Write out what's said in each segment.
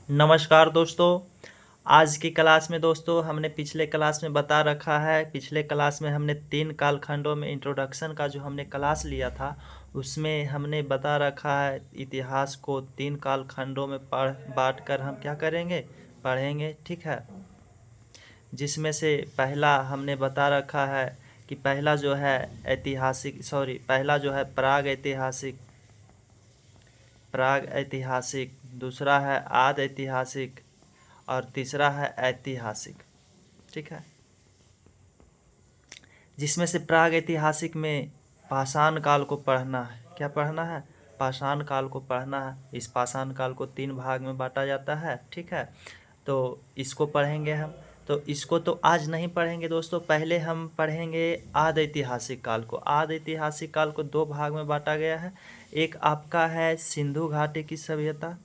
नमस्कार दोस्तों। आज की क्लास में दोस्तों हमने पिछले क्लास में बता रखा है। पिछले क्लास में हमने 3 कालखंडों में इंट्रोडक्शन का जो हमने क्लास लिया था, उसमें हमने बता रखा है इतिहास को 3 कालखंडों में बाँट कर हम क्या करेंगे, पढ़ेंगे, ठीक है। जिसमें से पहला हमने बता रखा है कि पहला जो है पहला जो है प्राग ऐतिहासिक, दूसरा है आद ऐतिहासिक और तीसरा है ऐतिहासिक, ठीक है। जिसमें से प्राग ऐतिहासिक में पाषाण काल को पढ़ना है। क्या पढ़ना है? पाषाण काल को पढ़ना है। इस पाषाण काल को 3 भाग में बांटा जाता है, ठीक है। तो इसको पढ़ेंगे हम। तो इसको तो आज नहीं पढ़ेंगे दोस्तों, पहले हम पढ़ेंगे आद ऐतिहासिक काल को। आद ऐतिहासिक काल को 2 भाग में बांटा गया है। एक आपका है सिंधु घाटी की सभ्यता,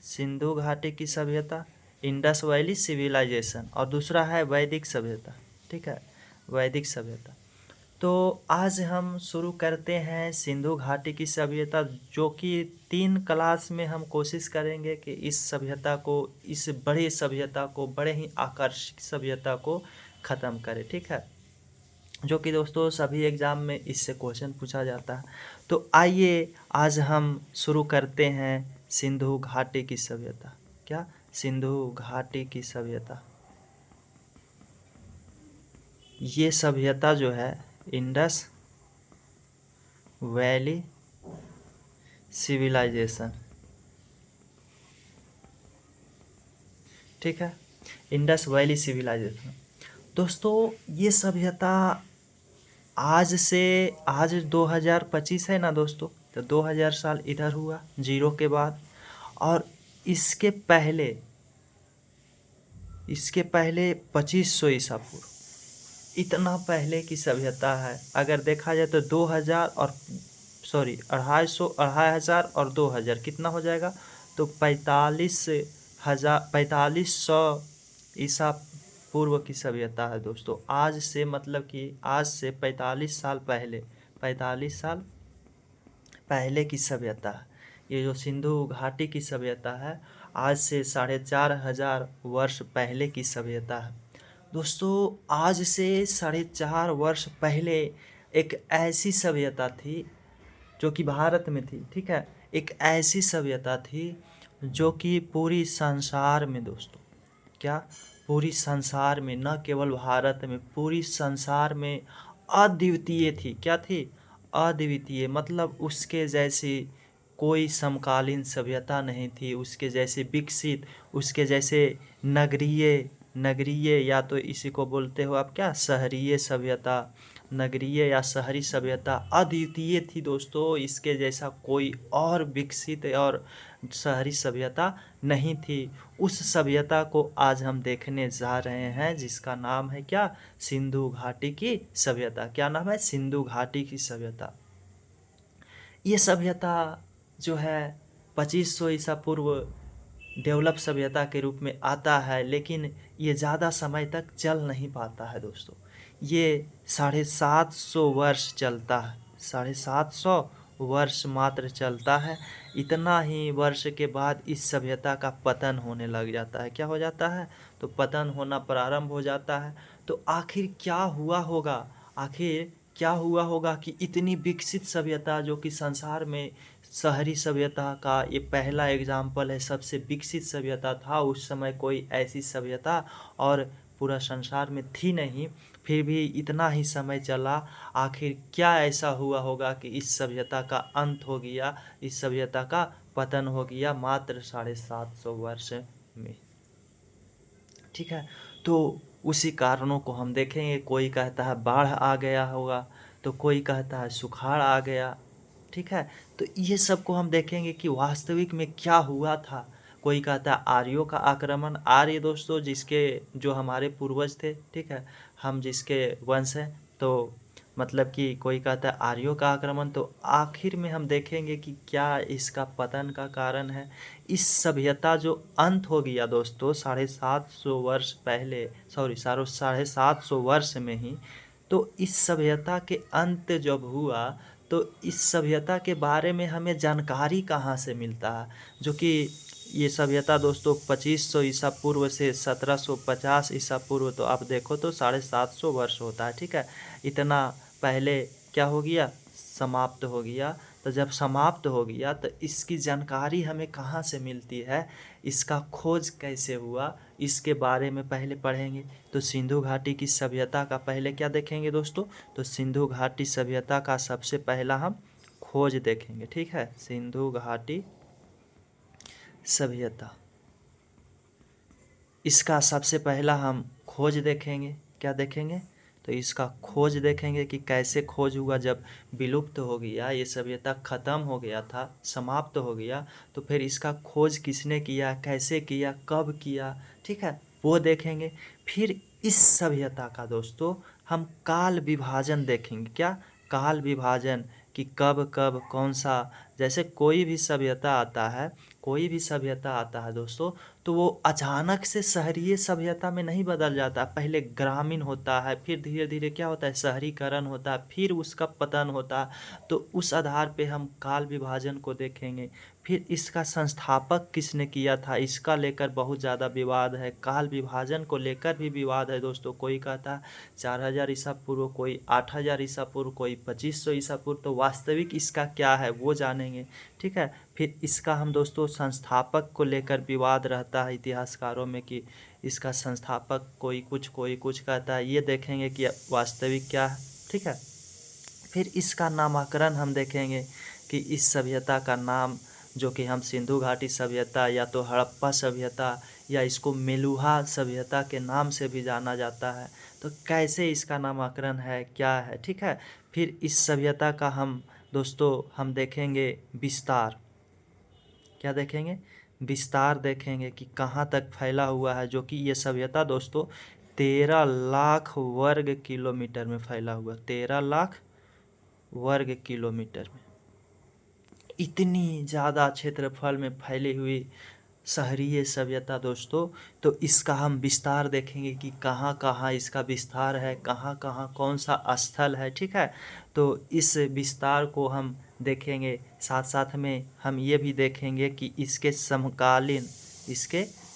सिंधु घाटी की सभ्यता, इंडस वैली सिविलाइजेशन, और दूसरा है वैदिक सभ्यता, ठीक है, वैदिक सभ्यता। तो आज हम शुरू करते हैं सिंधु घाटी की सभ्यता, जो कि 3 क्लास में हम कोशिश करेंगे कि इस सभ्यता को, इस बड़ी सभ्यता को, बड़े ही आकर्षक सभ्यता को ख़त्म करें, ठीक है। जो कि दोस्तों सभी एग्ज़ाम में इससे क्वेश्चन पूछा जाता है। तो आइए आज हम शुरू करते हैं सिंधु घाटी की सभ्यता। क्या? सिंधु घाटी की सभ्यता। ये सभ्यता जो है इंडस वैली सिविलाइजेशन, ठीक है, इंडस वैली सिविलाइजेशन। दोस्तों ये सभ्यता आज 2025 है ना दोस्तों, तो 2000 साल इधर हुआ जीरो के बाद, और इसके पहले इसके पहले 2500 ईसा पूर्व, इतना पहले की सभ्यता है। अगर देखा जाए तो 2000 और 2500 और 2000 कितना हो जाएगा, तो 4500 ईसा पूर्व की सभ्यता है दोस्तों। आज से मतलब कि आज से 45 साल पहले की सभ्यता है। ये जो सिंधु घाटी की सभ्यता है, आज से 4500 वर्ष पहले की सभ्यता है दोस्तों। आज से 4.5 वर्ष पहले एक ऐसी सभ्यता थी जो कि भारत में थी, ठीक है। एक ऐसी सभ्यता थी जो कि पूरी संसार में दोस्तों, क्या, पूरी संसार में, न केवल भारत में, पूरी संसार में अद्वितीय थी। क्या थी? अद्वितीय, मतलब उसके जैसी कोई समकालीन सभ्यता नहीं थी, उसके जैसे विकसित, उसके जैसे नगरीय नगरीय या तो इसी को बोलते हो आप क्या, शहरीय सभ्यता, नगरीय या शहरी सभ्यता अद्वितीय थी दोस्तों। इसके जैसा कोई और विकसित और शहरी सभ्यता नहीं थी। उस सभ्यता को आज हम देखने जा रहे हैं, जिसका नाम है क्या, सिंधु घाटी की सभ्यता। क्या नाम है? सिंधु घाटी की सभ्यता। ये सभ्यता जो है 2500 ईसा पूर्व डेवलप सभ्यता के रूप में आता है, लेकिन ये ज़्यादा समय तक चल नहीं पाता है दोस्तों। ये 750 वर्ष चलता है, 750 वर्ष मात्र चलता है। इतना ही वर्ष के बाद इस सभ्यता का पतन होने लग जाता है। क्या हो जाता है? तो पतन होना प्रारंभ हो जाता है। तो आखिर क्या हुआ होगा, आखिर क्या हुआ होगा कि इतनी विकसित सभ्यता, जो कि संसार में शहरी सभ्यता का ये पहला एग्जाम्पल है, सबसे विकसित सभ्यता था उस समय, कोई ऐसी सभ्यता और पूरा संसार में थी नहीं, फिर भी इतना ही समय चला। आखिर क्या ऐसा हुआ होगा कि इस सभ्यता का अंत हो गया, इस सभ्यता का पतन हो गया मात्र 750 वर्ष में, ठीक है। तो उसी कारणों को हम देखेंगे। कोई कहता है बाढ़ आ गया होगा, तो कोई कहता है सुखाड़ आ गया, ठीक है। तो ये सब को हम देखेंगे कि वास्तविक में क्या हुआ था। कोई कहता है आर्यों का आक्रमण, आर्य दोस्तों जिसके, जो हमारे पूर्वज थे, ठीक है, हम जिसके वंश हैं, तो मतलब कि कोई कहता है आर्यों का आक्रमण। तो आखिर में हम देखेंगे कि क्या इसका पतन का कारण है। इस सभ्यता जो अंत हो गया दोस्तों 750 वर्ष पहले, 750 वर्ष में ही, तो इस सभ्यता के अंत जब हुआ, तो इस सभ्यता के बारे में हमें जानकारी कहाँ से मिलता है, जो कि ये सभ्यता दोस्तों 2500 ईसा पूर्व से 1750 ईसा पूर्व, तो आप देखो तो 750 वर्ष होता है, ठीक है। इतना पहले क्या हो गया, समाप्त हो गया। तो जब समाप्त हो गया तो इसकी जानकारी हमें कहाँ से मिलती है, इसका खोज कैसे हुआ, इसके बारे में पहले पढ़ेंगे। तो सिंधु घाटी की सभ्यता का पहले क्या देखेंगे दोस्तों, तो सिंधु घाटी सभ्यता का सबसे पहला हम खोज देखेंगे, ठीक है। सिंधु घाटी सभ्यता, इसका सबसे पहला हम खोज देखेंगे। क्या देखेंगे, तो इसका खोज देखेंगे कि कैसे खोज हुआ। जब विलुप्त हो गया, ये सभ्यता ख़त्म हो गया था, समाप्त हो गया, तो फिर इसका खोज किसने किया, कैसे किया, कब किया, ठीक है, वो देखेंगे। फिर इस सभ्यता का दोस्तों हम काल विभाजन देखेंगे। क्या, काल विभाजन, कि कब कब कौन सा, जैसे कोई भी सभ्यता आता है, कोई भी सभ्यता आता है दोस्तों, तो वो अचानक से शहरीय सभ्यता में नहीं बदल जाता। पहले ग्रामीण होता है, फिर धीरे धीरे क्या होता है, शहरीकरण होता है, फिर उसका पतन होता है। तो उस आधार पे हम काल विभाजन को देखेंगे। फिर इसका संस्थापक किसने किया था, इसका लेकर बहुत ज़्यादा विवाद है। काल विभाजन को लेकर भी विवाद है दोस्तों। कोई कहता है 4000 ईसा पूर्व, कोई 8000 ईसा पूर्व, कोई 2500 ईसा पूर्व। तो वास्तविक इसका क्या है वो जानेंगे, ठीक है। फिर इसका हम दोस्तों संस्थापक को लेकर विवाद रहता है इतिहासकारों में, कि इसका संस्थापक कोई कुछ कहता है। ये देखेंगे कि वास्तविक क्या है, ठीक है। फिर इसका नामकरण हम देखेंगे कि इस सभ्यता का नाम, जो कि हम सिंधु घाटी सभ्यता या तो हड़प्पा सभ्यता या इसको मेलुहा सभ्यता के नाम से भी जाना जाता है, तो कैसे इसका नामकरण है, क्या है, ठीक है। फिर इस सभ्यता का हम दोस्तों हम देखेंगे विस्तार। क्या देखेंगे, विस्तार देखेंगे कि कहाँ तक फैला हुआ है। जो कि ये सभ्यता दोस्तों 13 लाख वर्ग किलोमीटर में फैला हुआ, 13 लाख वर्ग किलोमीटर में, इतनी ज़्यादा क्षेत्रफल में फैली हुई शहरीय सभ्यता दोस्तों। तो इसका हम विस्तार देखेंगे कि कहाँ कहाँ इसका विस्तार है, कहाँ कहाँ कौन सा स्थल है, ठीक है। तो इस विस्तार को हम देखेंगे। साथ साथ में हम ये भी देखेंगे कि इसके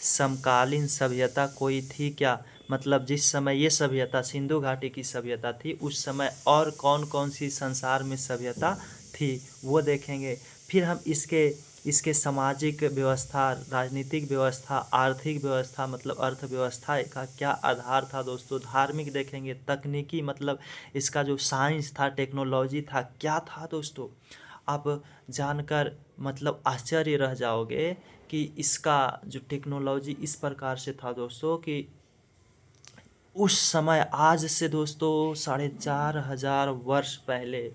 समकालीन सभ्यता कोई थी क्या, मतलब जिस समय ये सभ्यता सिंधु घाटी की सभ्यता थी, उस समय और कौन कौन सी संसार में सभ्यता थी वो देखेंगे। फिर हम इसके सामाजिक व्यवस्था, राजनीतिक व्यवस्था, आर्थिक व्यवस्था, मतलब अर्थव्यवस्था का क्या आधार था दोस्तों, धार्मिक देखेंगे, तकनीकी मतलब इसका जो साइंस था, टेक्नोलॉजी था, क्या था दोस्तों। आप जानकर मतलब आश्चर्य रह जाओगे कि इसका जो टेक्नोलॉजी इस प्रकार से था दोस्तों, कि उस समय आज से दोस्तों 4500 वर्ष पहले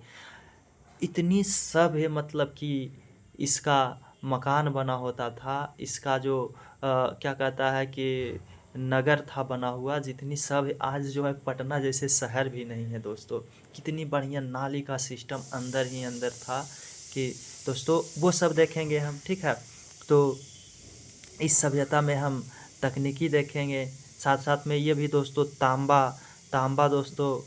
इतनी सभ्य, मतलब कि इसका मकान बना होता था, इसका जो क्या कहता है कि नगर था बना हुआ, जितनी सभ्य, आज जो है पटना जैसे शहर भी नहीं है दोस्तों। कितनी बढ़िया नाली का सिस्टम अंदर ही अंदर था, कि दोस्तों वो सब देखेंगे हम, ठीक है। तो इस सभ्यता में हम तकनीकी देखेंगे। साथ साथ में ये भी दोस्तों तांबा दोस्तों,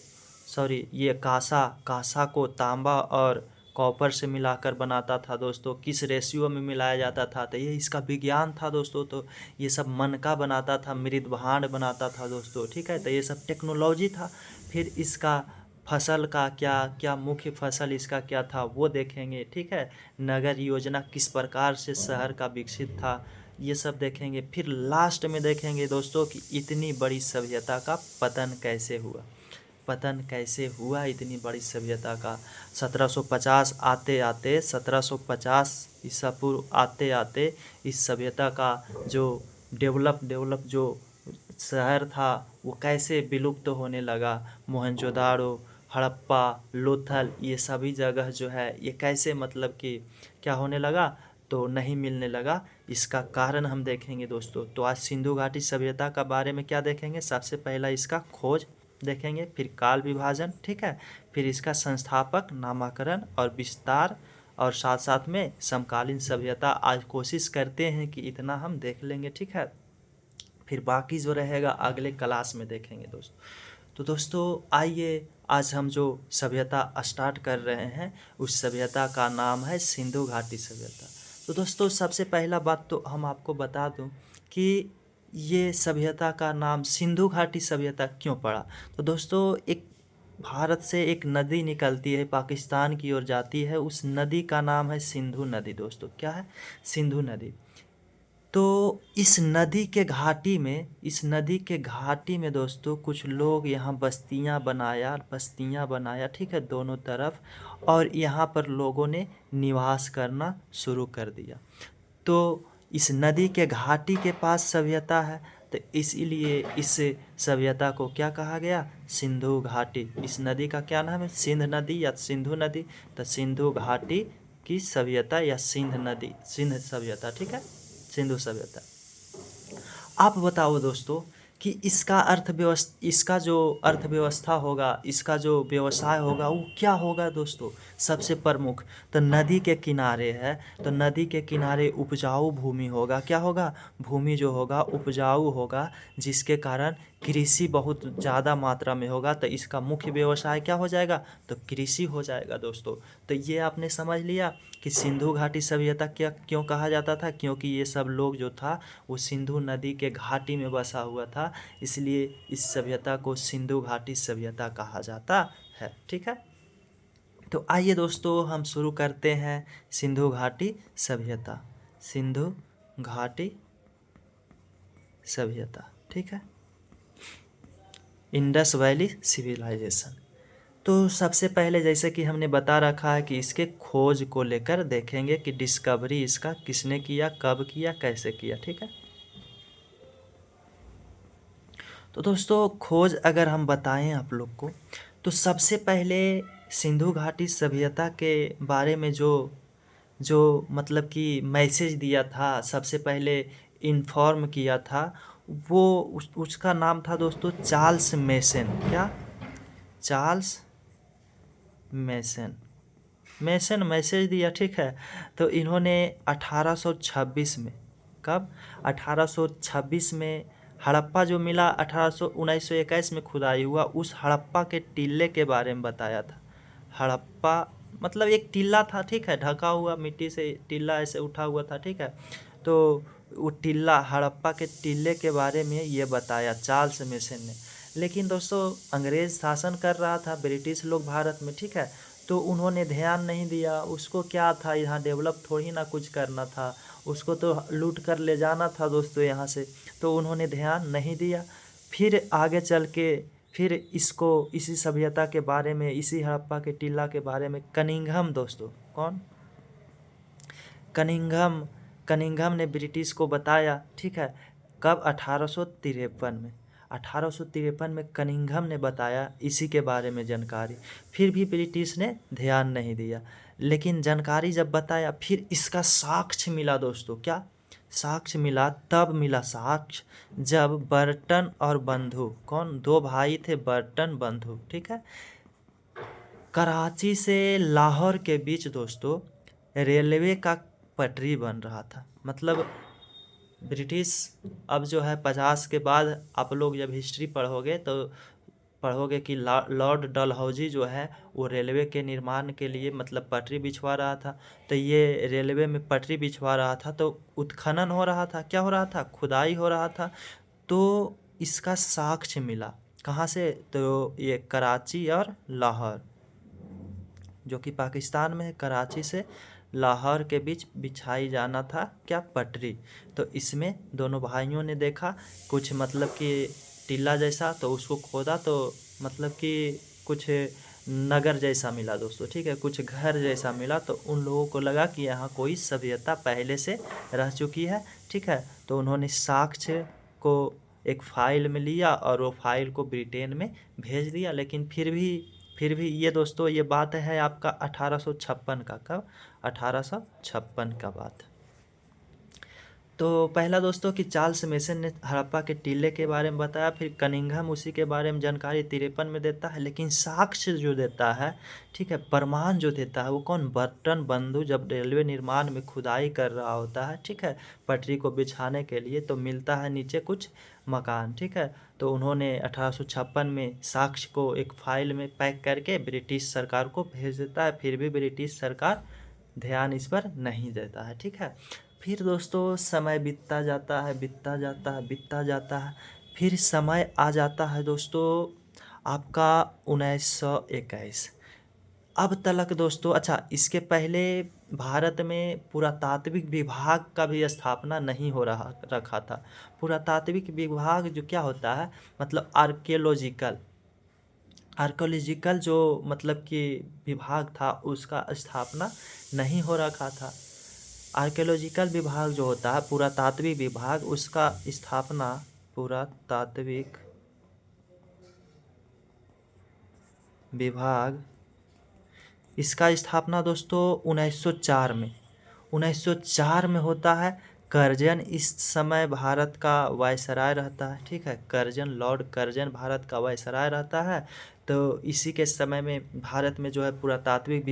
सॉरी, ये कांसा को तांबा और कॉपर से मिलाकर बनाता था दोस्तों। किस रेशियो में मिलाया जाता था, तो ये इसका विज्ञान था दोस्तों। तो ये सब मनका बनाता था, मृद भांड बनाता था दोस्तों, ठीक है। तो ये सब टेक्नोलॉजी था। फिर इसका फसल का क्या मुख्य फसल इसका क्या था वो देखेंगे, ठीक है। नगर योजना किस प्रकार से शहर का विकसित था, ये सब देखेंगे। फिर लास्ट में देखेंगे दोस्तों कि इतनी बड़ी सभ्यता का पतन कैसे हुआ, इतनी बड़ी सभ्यता का। 1750 आते आते 1750 ईसा पूर्व आते आते इस सभ्यता का जो डेवलप जो शहर था वो कैसे विलुप्त होने लगा। मोहनजोदाड़ो, हड़प्पा, लोथल, ये सभी जगह जो है ये कैसे, मतलब कि क्या होने लगा, तो नहीं मिलने लगा। इसका कारण हम देखेंगे दोस्तों। तो आज सिंधु घाटी सभ्यता का बारे में क्या देखेंगे, सबसे पहला इसका खोज देखेंगे, फिर काल विभाजन, ठीक है, फिर इसका संस्थापक, नामकरण और विस्तार, और साथ साथ में समकालीन सभ्यता। आज कोशिश करते हैं कि इतना हम देख लेंगे, ठीक है। फिर बाकी जो रहेगा अगले क्लास में देखेंगे दोस्तों। तो दोस्तों आइए, आज हम जो सभ्यता स्टार्ट कर रहे हैं उस सभ्यता का नाम है सिंधु घाटी सभ्यता। तो दोस्तों सबसे पहला बात तो हम आपको बता दूं कि ये सभ्यता का नाम सिंधु घाटी सभ्यता क्यों पड़ा। तो दोस्तों एक भारत से एक नदी निकलती है, पाकिस्तान की ओर जाती है, उस नदी का नाम है सिंधु नदी। दोस्तों क्या है? सिंधु नदी। तो इस नदी के घाटी में दोस्तों कुछ लोग यहाँ बस्तियाँ बनाया, ठीक है, दोनों तरफ। और यहाँ पर लोगों ने निवास करना शुरू कर दिया। तो इस नदी के घाटी के पास सभ्यता है, तो इसीलिए इस सभ्यता को क्या कहा गया? सिंधु घाटी। इस नदी का क्या नाम है? सिंध नदी या सिंधु नदी। तो सिंधु घाटी की सभ्यता या सिंध सभ्यता, ठीक है, सिंधु सभ्यता। आप बताओ दोस्तों कि इसका जो अर्थव्यवस्था होगा, इसका जो व्यवसाय होगा वो क्या होगा दोस्तों? सबसे प्रमुख तो नदी के किनारे है, तो नदी के किनारे उपजाऊ भूमि होगा। क्या होगा? भूमि जो होगा उपजाऊ होगा, जिसके कारण कृषि बहुत ज़्यादा मात्रा में होगा। तो इसका मुख्य व्यवसाय क्या हो जाएगा? तो कृषि हो जाएगा दोस्तों। तो ये आपने समझ लिया कि सिंधु घाटी सभ्यता क्या क्यों कहा जाता था, क्योंकि ये सब लोग जो था वो सिंधु नदी के घाटी में बसा हुआ था, इसलिए इस सभ्यता को सिंधु घाटी सभ्यता कहा जाता है। ठीक है, तो आइए दोस्तों हम शुरू करते हैं सिंधु घाटी सभ्यता। सिंधु घाटी सभ्यता, ठीक है, इंडस वैली सिविलाइजेशन। तो सबसे पहले जैसे कि हमने बता रखा है कि इसके खोज को लेकर देखेंगे कि डिस्कवरी इसका किसने किया, कब किया, कैसे किया। ठीक है, तो दोस्तों खोज अगर हम बताएं आप लोग को, तो सबसे पहले सिंधु घाटी सभ्यता के बारे में जो जो मतलब कि मैसेज दिया था, सबसे पहले इन्फॉर्म किया था, वो उसका नाम था दोस्तों चार्ल्स मेसन। क्या? Charles mason. मेसन मैसेज दिया, ठीक है। तो इन्होंने 1826 में, कब? 1826 में हड़प्पा जो मिला, 1921 में खुदाई हुआ, उस हड़प्पा के टीले के बारे में बताया था। हड़प्पा मतलब एक टीला था, ठीक है, ढका हुआ मिट्टी से टीला ऐसे उठा हुआ था, ठीक है। तो वो टीला, हड़प्पा के टीले के बारे में ये बताया चार्ल्स मेसन ने। लेकिन दोस्तों अंग्रेज़ शासन कर रहा था, ब्रिटिश लोग भारत में, ठीक है, तो उन्होंने ध्यान नहीं दिया। उसको क्या था, यहाँ डेवलप थोड़ी ना कुछ करना था, उसको तो लूट कर ले जाना था दोस्तों यहाँ से, तो उन्होंने ध्यान नहीं दिया। फिर आगे चल के फिर इसको, इसी सभ्यता के बारे में, इसी हड़प्पा के टीला के बारे में कनिंघम, दोस्तों कौन? कनिंघम। कनिंघम ने ब्रिटिश को बताया, ठीक है, कब? 1853 में। 1853 में कनिंघम ने बताया इसी के बारे में जानकारी। फिर भी ब्रिटिश ने ध्यान नहीं दिया, लेकिन जानकारी जब बताया फिर इसका साक्ष्य मिला दोस्तों। क्या साक्ष्य मिला? तब मिला साक्ष्य जब बर्टन और बंधु, कौन? दो भाई थे, बर्टन बंधु, ठीक है, कराची से लाहौर के बीच दोस्तों रेलवे का पटरी बन रहा था। मतलब ब्रिटिश अब जो है 50 के बाद आप लोग जब हिस्ट्री पढ़ोगे तो पढ़ोगे कि लॉर्ड डलहौजी जो है वो रेलवे के निर्माण के लिए मतलब पटरी बिछवा रहा था। तो ये रेलवे में पटरी बिछवा रहा था, तो उत्खनन हो रहा था। क्या हो रहा था? खुदाई हो रहा था। तो इसका साक्ष्य मिला कहाँ से? तो ये कराची और लाहौर, जो कि पाकिस्तान में है, कराची से लाहौर के बीच बिछाई जाना था क्या? पटरी। तो इसमें दोनों भाइयों ने देखा कुछ मतलब कि टीला जैसा, तो उसको खोदा तो मतलब कि कुछ नगर जैसा मिला दोस्तों, ठीक है, कुछ घर जैसा मिला। तो उन लोगों को लगा कि यहाँ कोई सभ्यता पहले से रह चुकी है, ठीक है। तो उन्होंने साक्ष्य को एक फाइल में लिया और वो फाइल को ब्रिटेन में भेज दिया। लेकिन फिर भी ये दोस्तों ये बात है आपका 1856 का। कब? 1856 का बात। तो पहला दोस्तों कि चार्ल्स मेसन ने हड़प्पा के टीले के बारे में बताया, फिर कनिंघम उसी के बारे में जानकारी 53 में देता है। लेकिन साक्ष्य जो देता है, ठीक है, प्रमाण जो देता है वो कौन? बर्टन बंधु जब रेलवे निर्माण में खुदाई कर रहा होता है, ठीक है, पटरी को बिछाने के लिए, तो मिलता है नीचे कुछ मकान, ठीक है। तो उन्होंने 1856 में साक्ष्य को एक फाइल में पैक करके ब्रिटिश सरकार को भेज देता है। फिर भी ब्रिटिश सरकार ध्यान इस पर नहीं देता है, ठीक है। फिर दोस्तों समय बीतता जाता है, बीतता जाता है, बीतता जाता है, फिर समय आ जाता है दोस्तों आपका 1921। अब तलक दोस्तों, अच्छा इसके पहले भारत में पुरातात्विक विभाग का भी स्थापना नहीं हो रहा रखा था। पुरातात्विक विभाग जो क्या होता है, मतलब आर्कियोलॉजिकल आर्कियोलॉजिकल जो मतलब कि विभाग था उसका स्थापना नहीं हो रखा था। आर्कियोलॉजिकल विभाग जो होता है, पुरातात्विक विभाग, उसका स्थापना पुरातात्विक विभाग इसका स्थापना दोस्तों 1904 में 1904 में होता है। कर्जन इस समय भारत का वायसराय रहता है, ठीक है। कर्जन, लॉर्ड कर्जन भारत का वायसराय रहता है। तो इसी के समय में भारत में जो है पुरातात्विक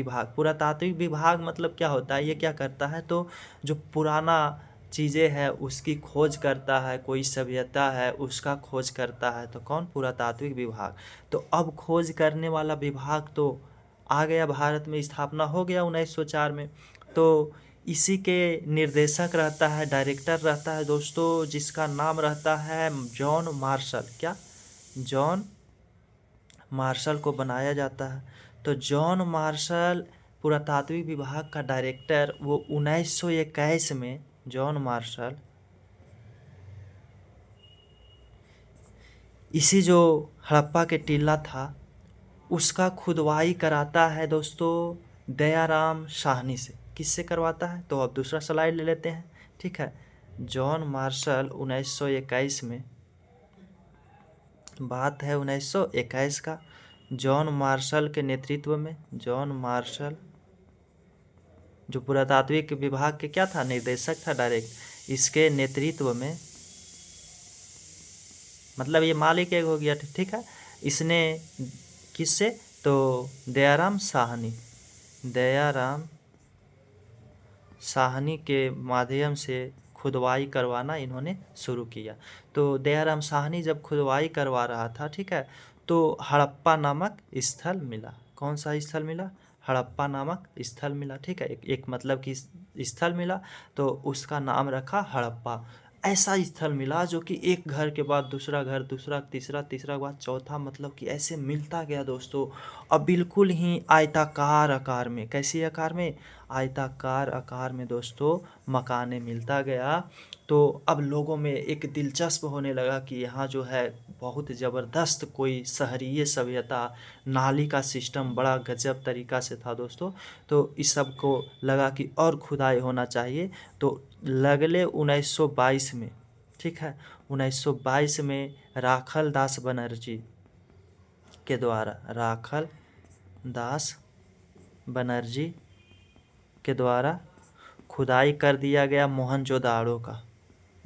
विभाग मतलब क्या होता है, ये क्या करता है, तो जो पुराना चीज़ें हैं उसकी खोज करता है, कोई सभ्यता है उसका खोज करता है, तो कौन, पुरातात्विक विभाग। तो अब खोज करने वाला विभाग तो आ गया, भारत में स्थापना हो गया 1904 में। तो इसी के निर्देशक रहता है, डायरेक्टर रहता है दोस्तों, जिसका नाम रहता है जॉन मार्शल। क्या, जॉन मार्शल को बनाया जाता है। तो जॉन मार्शल पुरातात्विक विभाग का डायरेक्टर, वो 1921 में जॉन मार्शल इसी जो हड़प्पा के टीला था उसका खुदवाई कराता है दोस्तों दयाराम साहनी से। किससे करवाता है, तो अब दूसरा स्लाइड ले लेते हैं, ठीक है। जॉन मार्शल 1921 में, बात है 1921 का, जॉन मार्शल के नेतृत्व में, जॉन मार्शल जो पुरातात्विक विभाग के क्या था, निर्देशक था डायरेक्ट, इसके नेतृत्व में, मतलब ये मालिक एक हो गया, ठीक है। इसने किससे, तो दयाराम साहनी, दयाराम साहनी के माध्यम से खुदवाई करवाना इन्होंने शुरू किया। तो दयाराम साहनी जब खुदवाई करवा रहा था, ठीक है, तो हड़प्पा नामक स्थल मिला। कौन सा स्थल मिला, हड़प्पा नामक स्थल मिला, ठीक है। एक मतलब कि स्थल मिला, तो उसका नाम रखा हड़प्पा। ऐसा स्थल मिला जो कि एक घर के बाद दूसरा घर, दूसरा तीसरा, तीसरा के बाद चौथा, मतलब कि ऐसे मिलता गया दोस्तों। अब बिल्कुल ही आयताकार आकार में, कैसी आकार में, आयताकार आकार में दोस्तों मकाने मिलता गया। तो अब लोगों में एक दिलचस्प होने लगा कि यहाँ जो है बहुत ज़बरदस्त कोई शहरीय सभ्यता, नाली का सिस्टम बड़ा गजब तरीका से था दोस्तों। तो इस सब को लगा कि और खुदाई होना चाहिए। तो लगले 1922 में, ठीक है, 1922 में राखल दास बनर्जी के द्वारा, राखल दास बनर्जी के द्वारा खुदाई कर दिया गया मोहनजोदाड़ो का।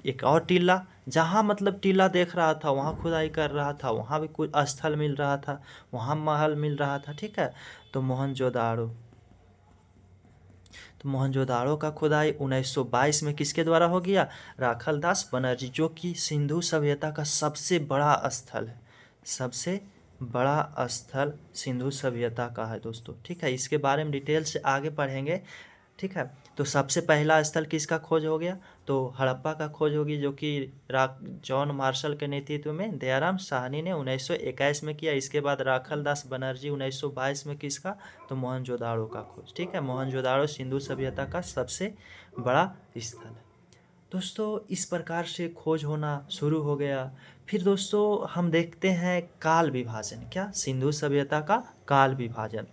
एक और टीला, जहाँ मतलब टीला देख रहा था वहाँ खुदाई कर रहा था, वहाँ भी कुछ स्थल मिल रहा था, वहाँ महल मिल रहा था, ठीक है। तो मोहनजोदाड़ो, तो मोहनजोदाड़ो का खुदाई 1922 में किसके द्वारा हो गया, राखल दास बनर्जी, जो कि सिंधु सभ्यता का सबसे बड़ा स्थल है, सबसे बड़ा स्थल सिंधु सभ्यता का है दोस्तों, ठीक है। इसके बारे में डिटेल से आगे पढ़ेंगे, ठीक है। तो सबसे पहला स्थल किसका खोज हो गया, तो हड़प्पा का खोज होगी, जो कि जॉन मार्शल के नेतृत्व में दयाराम साहनी ने 1921 में किया। इसके बाद राखल दास बनर्जी 1922 में किसका, तो मोहनजोदाड़ो का खोज, ठीक है। मोहनजोदाड़ो सिंधु सभ्यता का सबसे बड़ा स्थल है दोस्तों। इस प्रकार से खोज होना शुरू हो गया। फिर दोस्तों हम देखते हैं काल विभाजन, क्या, सिंधु सभ्यता का काल विभाजन।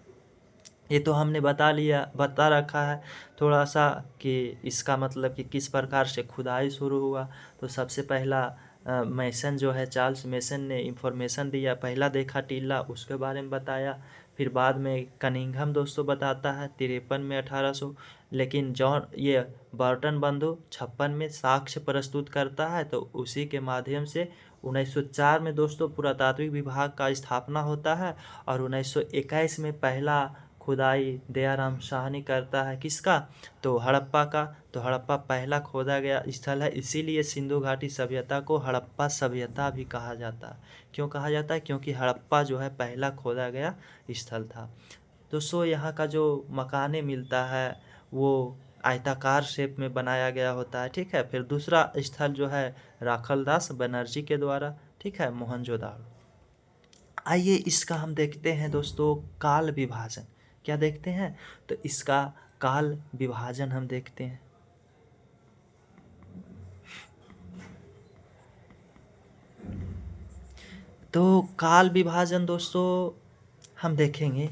ये तो हमने बता रखा है थोड़ा सा कि इसका मतलब कि किस प्रकार से खुदाई शुरू हुआ। तो सबसे पहला मेसन जो है, चार्ल्स मेसन ने इंफॉर्मेशन दिया, पहला देखा टीला, उसके बारे में बताया। फिर बाद में कनिंघम दोस्तों बताता है 53 में 1800, लेकिन जॉन ये बर्टन बंधु 56 में साक्ष्य प्रस्तुत करता है। तो उसी के माध्यम से 1904 में दोस्तों पुरातात्विक विभाग का स्थापना होता है। और 1921 में पहला खुदाई दयाराम साहनी करता है, किसका, तो हड़प्पा का। तो हड़प्पा पहला खोदा गया स्थल है, इसीलिए सिंधु घाटी सभ्यता को हड़प्पा सभ्यता भी कहा जाता है। क्यों कहा जाता है, क्योंकि हड़प्पा जो है पहला खोदा गया स्थल था दोस्तों। यहाँ का जो मकाने मिलता है वो आयताकार शेप में बनाया गया होता है, ठीक है। फिर दूसरा स्थल जो है राखलदास बनर्जी के द्वारा, ठीक है, मोहनजोदाड़ो। आइए इसका हम देखते हैं दोस्तों काल विभाजन। क्या देखते हैं? तो इसका काल विभाजन हम देखते हैं। तो काल विभाजन दोस्तों हम देखेंगे।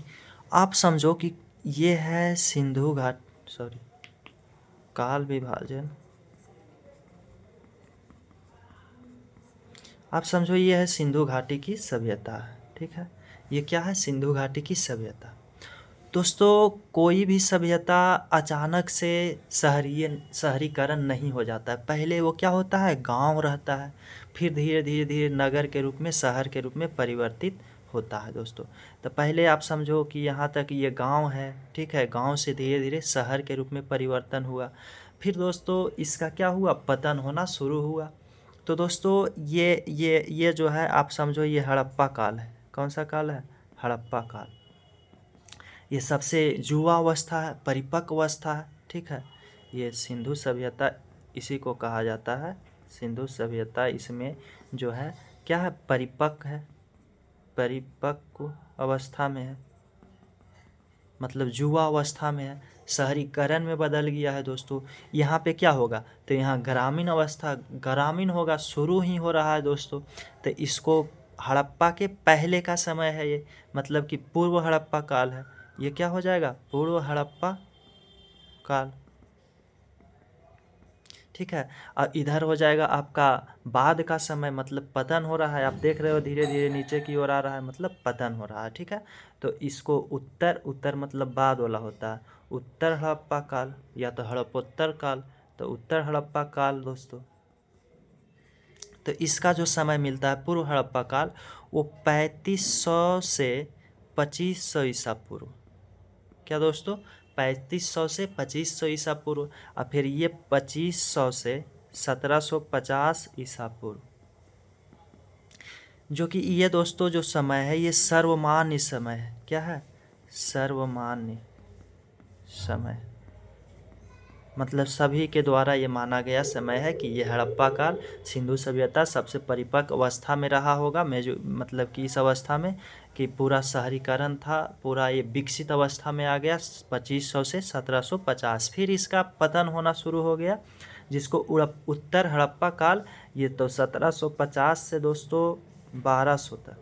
आप समझो कि ये है सिंधु घाट, सॉरी, काल विभाजन। आप समझो ये है सिंधु घाटी की सभ्यता, ठीक है। ये क्या है? सिंधु घाटी की सभ्यता। दोस्तों कोई भी सभ्यता अचानक से शहरीकरण नहीं हो जाता है। पहले वो क्या होता है? गांव रहता है, फिर धीरे धीरे धीरे नगर के रूप में, शहर के रूप में परिवर्तित होता है दोस्तों। तो पहले आप समझो कि यहाँ तक ये गांव है, ठीक है। गांव से धीरे धीरे शहर के रूप में परिवर्तन हुआ। फिर दोस्तों इसका क्या हुआ? पतन होना शुरू हुआ। तो दोस्तों ये जो है आप समझो ये हड़प्पा काल है। कौन सा काल है? हड़प्पा काल। ये सबसे युवा अवस्था है, परिपक्व अवस्था है, ठीक है। ये सिंधु सभ्यता इसी को कहा जाता है। सिंधु सभ्यता इसमें जो है क्या है? परिपक्व है, परिपक्व अवस्था में है, मतलब युवा अवस्था में है। शहरीकरण में बदल गया है दोस्तों। यहाँ पे क्या होगा? तो यहाँ ग्रामीण अवस्था, ग्रामीण होगा, शुरू ही हो रहा है दोस्तों। तो इसको हड़प्पा के पहले का समय है ये, मतलब कि पूर्व हड़प्पा काल है। ये क्या हो जाएगा? पूर्व हड़प्पा काल, ठीक है। और इधर हो जाएगा आपका बाद का समय, मतलब पतन हो रहा है। आप देख रहे हो धीरे धीरे नीचे की ओर आ रहा है, मतलब पतन हो रहा है, ठीक है। तो इसको उत्तर मतलब बाद वाला होता है, उत्तर हड़प्पा काल या तो हड़प्पोत्तर काल। तो उत्तर हड़प्पा काल दोस्तों, तो इसका जो समय मिलता है पूर्व हड़प्पा काल, वो 3500 से 2500 ईसा पूर्व। क्या दोस्तों? 3500 से 2500 ईसा पूर्व। और फिर ये 2500 से 1750 ईसा पूर्व, जो कि ये दोस्तों जो समय है ये सर्वमान्य समय है। क्या है? सर्वमान्य समय, मतलब सभी के द्वारा ये माना गया समय है कि ये हड़प्पा काल, सिंधु सभ्यता सबसे परिपक्व अवस्था में रहा होगा। मैं जो मतलब कि इस अवस्था में कि पूरा शहरीकरण था, पूरा ये विकसित अवस्था में आ गया 2500 से 1750। फिर इसका पतन होना शुरू हो गया, जिसको उत्तर हड़प्पा काल। ये तो 1750 से दोस्तों 1200 तक,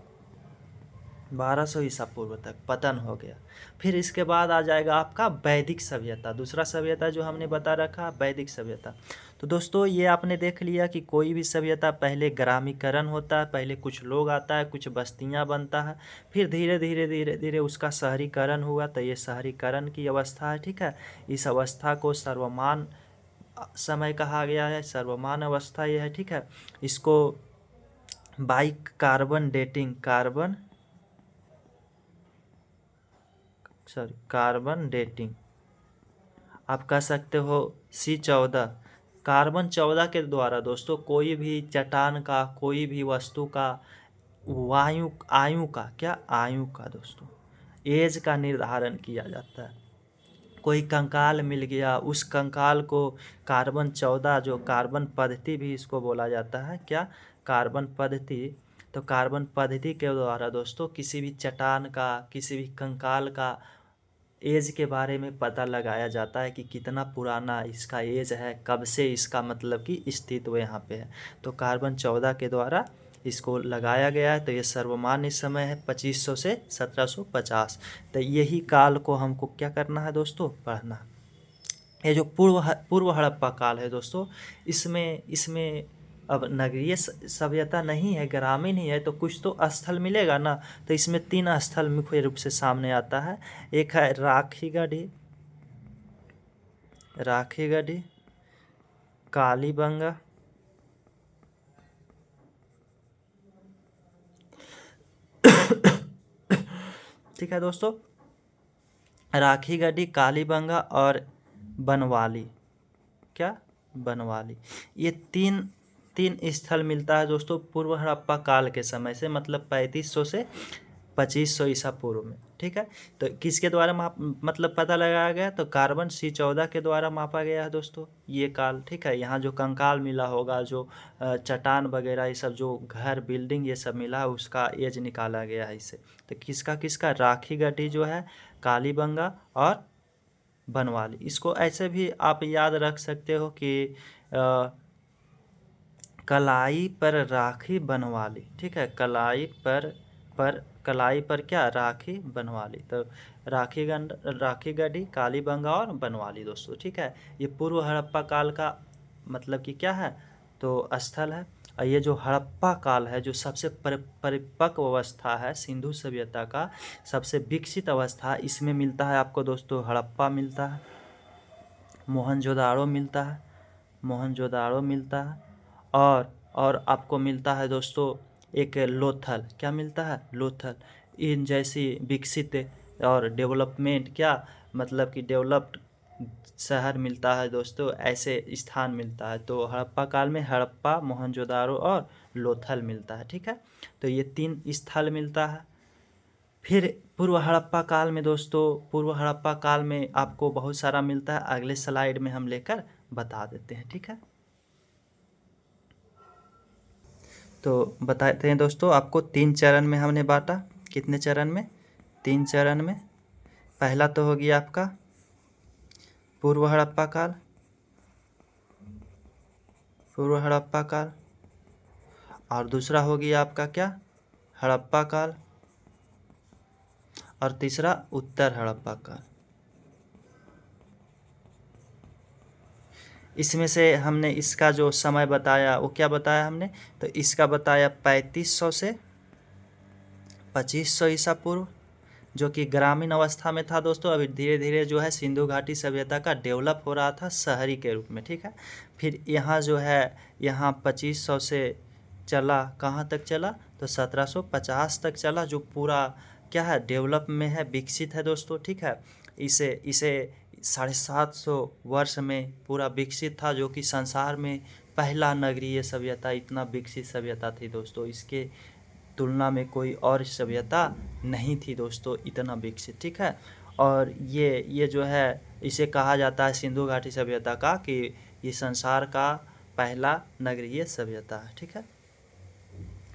1200 ईसा पूर्व तक पतन हो गया। फिर इसके बाद आ जाएगा आपका वैदिक सभ्यता, दूसरा सभ्यता जो हमने बता रखा वैदिक सभ्यता। तो दोस्तों ये आपने देख लिया कि कोई भी सभ्यता पहले ग्रामीकरण होता है, पहले कुछ लोग आता है, कुछ बस्तियां बनता है, फिर धीरे धीरे धीरे धीरे उसका शहरीकरण हुआ। तो ये शहरीकरण की अवस्था है, ठीक है। इस अवस्था को सर्वमान समय कहा गया है, सर्वमान अवस्था ये है, ठीक है। इसको बाई कार्बन डेटिंग आप कह सकते हो। C14 कार्बन 14 के द्वारा दोस्तों कोई भी चट्टान का, कोई भी वस्तु का आयु का, क्या आयु का दोस्तों, एज का निर्धारण किया जाता है। कोई कंकाल मिल गया, उस कंकाल को कार्बन 14, जो कार्बन पद्धति भी इसको बोला जाता है, क्या? कार्बन पद्धति। तो कार्बन पद्धति के द्वारा दोस्तों किसी भी चट्टान का, किसी भी कंकाल का एज के बारे में पता लगाया जाता है कि कितना पुराना इसका एज है, कब से इसका मतलब कि अस्तित्व यहाँ पे है। तो कार्बन 14 के द्वारा इसको लगाया गया है। तो ये सर्वमान्य समय है 2500 से 1750। तो यही काल को हमको क्या करना है दोस्तों? पढ़ना। ये जो पूर्व हड़प्पा काल है दोस्तों, इसमें इसमें अब नगरीय सभ्यता नहीं है, ग्रामीण ही है। तो कुछ तो स्थल मिलेगा ना। तो इसमें 3 स्थल मुख्य रूप से सामने आता है। एक है राखीगढ़ी, कालीबंगा, ठीक है दोस्तों, राखीगढ़ी, कालीबंगा और बनवाली। क्या? बनवाली। ये तीन स्थल मिलता है दोस्तों पूर्व हड़प्पा काल के समय से, मतलब 3500 से 2500 ईसा पूर्व में, ठीक है। तो किसके द्वारा मतलब पता लगाया गया, तो कार्बन C14 के द्वारा मापा गया है दोस्तों ये काल, ठीक है। यहाँ जो कंकाल मिला होगा, जो चट्टान वगैरह ये सब, जो घर बिल्डिंग ये सब मिला है, उसका एज निकाला गया है इससे। तो किसका किसका, राखी गढ़ी जो है, कालीबंगा और बनवाली। इसको ऐसे भी आप याद रख सकते हो कि कलाई पर राखी बनवाली, ठीक है। कलाई पर क्या, राखी बनवाली। तो राखी गढ़ी, कालीबंगा और बनवाली दोस्तों, ठीक है। ये पूर्व हड़प्पा काल का मतलब कि क्या है, तो स्थल है। और ये जो हड़प्पा काल है, जो सबसे परिपक्व अवस्था है सिंधु सभ्यता का, सबसे विकसित अवस्था, इसमें मिलता है आपको दोस्तों हड़प्पा मिलता है, मोहनजोदाड़ो मिलता है, और आपको मिलता है दोस्तों एक लोथल, क्या मिलता है, लोथल। इन जैसी विकसित और डेवलपमेंट, क्या मतलब कि डेवलप्ड शहर मिलता है दोस्तों, ऐसे स्थान मिलता है। तो हड़प्पा काल में हड़प्पा, मोहनजोदाड़ो और लोथल मिलता है, ठीक है। तो ये 3 स्थल मिलता है। फिर पूर्व हड़प्पा काल में दोस्तों, पूर्व हड़प्पा काल में आपको बहुत सारा मिलता है, अगले स्लाइड में हम लेकर बता देते हैं, ठीक है। तो बताते हैं दोस्तों, आपको 3 चरण में हमने बांटा। कितने चरण में, 3 चरण में। पहला तो हो गया आपका पूर्व हड़प्पा काल, और दूसरा हो गया आपका क्या, हड़प्पा काल, और तीसरा उत्तर हड़प्पा काल। इसमें से हमने इसका जो समय बताया, वो क्या बताया हमने, तो इसका बताया 3500 से 2500 ईसा पूर्व, जो कि ग्रामीण अवस्था में था दोस्तों। अभी धीरे धीरे जो है सिंधु घाटी सभ्यता का डेवलप हो रहा था शहरी के रूप में, ठीक है। फिर यहाँ जो है, यहाँ 2500 से चला, कहाँ तक चला, तो 1750 तक चला, जो पूरा क्या है, डेवलप में है, विकसित है दोस्तों, ठीक है। इसे इसे 750 वर्ष में पूरा विकसित था, जो कि संसार में पहला नगरीय सभ्यता, इतना विकसित सभ्यता थी दोस्तों। इसके तुलना में कोई और सभ्यता नहीं थी दोस्तों, इतना विकसित, ठीक है। और ये जो है, इसे कहा जाता है सिंधु घाटी सभ्यता का, कि ये संसार का पहला नगरीय सभ्यता है, ठीक है।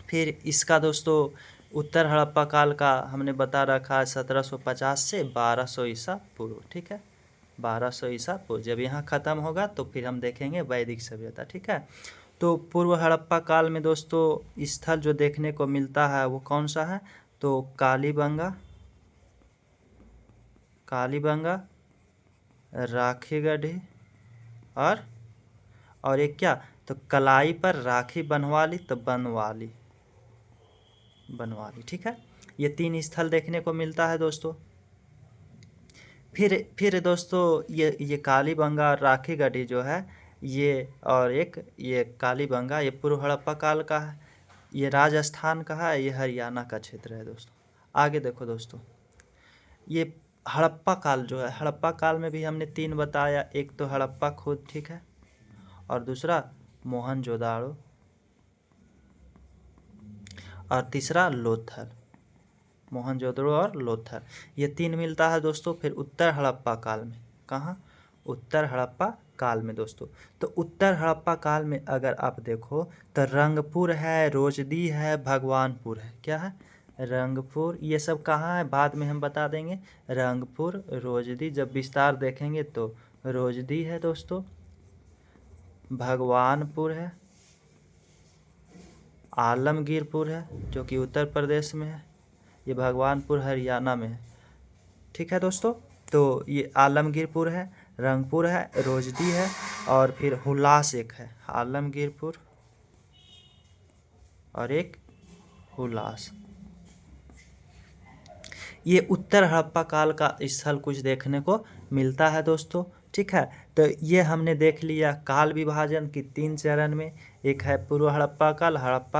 फिर इसका दोस्तों उत्तर हड़प्पा काल का हमने बता रखा है 1750 से 1200 ईसा पूर्व, ठीक है। 1200 ईसा पूर्व, जब यहाँ ख़त्म होगा तो फिर हम देखेंगे वैदिक सभ्यता, ठीक है। तो पूर्व हड़प्पा काल में दोस्तों स्थल जो देखने को मिलता है वो कौन सा है, तो कालीबंगा, राखी गढ़ी, और एक क्या, तो कलाई पर राखी बनवाली, तो बनवाली, ठीक है। ये 3 स्थल देखने को मिलता है दोस्तों। फिर दोस्तों ये कालीबंगा और राखी गढ़ी जो है, ये और एक ये कालीबंगा, ये पूर्व हड़प्पा काल का है, ये राजस्थान का है, ये हरियाणा का क्षेत्र है दोस्तों। आगे देखो दोस्तों, ये हड़प्पा काल जो है, हड़प्पा काल में भी हमने 3 बताया, एक तो हड़प्पा खुद, ठीक है, और दूसरा मोहनजोदाड़ो, और तीसरा लोथल, मोहनजोदड़ो और लोथल, ये 3 मिलता है दोस्तों। फिर उत्तर हड़प्पा काल में, कहाँ, उत्तर हड़प्पा काल में दोस्तों। तो उत्तर हड़प्पा काल में अगर आप देखो, तो रंगपुर है, रोजदी है, भगवानपुर है, क्या है, रंगपुर, ये सब कहाँ है, बाद में हम बता देंगे। रंगपुर, रोजदी, जब विस्तार देखेंगे तो रोजदी है दोस्तों, भगवानपुर है, आलमगीरपुर है, जो कि उत्तर प्रदेश में है, ये भगवानपुर हरियाणा में है, ठीक है दोस्तों। तो ये आलमगीरपुर है, रंगपुर है, रोजदी है, और फिर हुलास एक है, आलमगीरपुर और एक हुलास। ये उत्तर हड़प्पा काल का स्थल कुछ देखने को मिलता है दोस्तों, ठीक है। तो ये हमने देख लिया काल विभाजन की 3 चरण में, एक है पूर्व हड़प्पा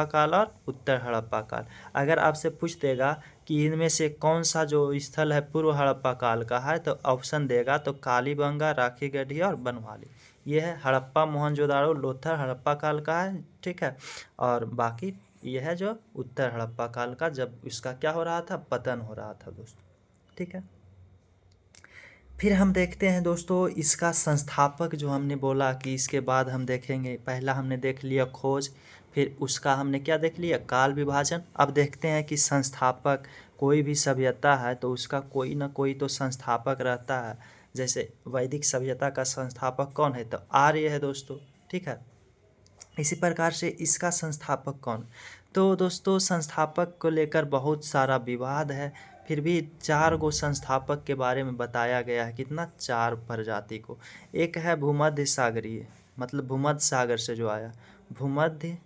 काल और उत्तर हड़प्पा काल। अगर आपसे पूछ देगा कि इनमें से कौन सा जो स्थल है पूर्व हड़प्पा काल का है, तो ऑप्शन देगा तो कालीबंगा, राखी गढ़ी और बनवाली। ये है हड़प्पा, मोहनजोदाड़ो, लोथल हड़प्पा काल का है, ठीक है। और बाकी यह है जो उत्तर हड़प्पा काल का, जब इसका क्या हो रहा था, पतन हो रहा था दोस्तों। ठीक है। फिर हम देखते हैं दोस्तों इसका संस्थापक, जो हमने बोला कि इसके बाद हम देखेंगे, पहला हमने देख लिया खोज, फिर उसका हमने क्या देख लिया, काल विभाजन। अब देखते हैं कि संस्थापक, कोई भी सभ्यता है तो उसका कोई ना कोई तो संस्थापक रहता है। जैसे वैदिक सभ्यता का संस्थापक कौन है, तो आर्य है दोस्तों, ठीक है। इसी प्रकार से इसका संस्थापक कौन, तो दोस्तों संस्थापक को लेकर बहुत सारा विवाद है। फिर भी 4 गो संस्थापक के बारे में बताया गया है, कितना, 4 प्रजाति को। एक है भूमध्य सागरीय, मतलब भूमध्य सागर से जो आया, भूमध्य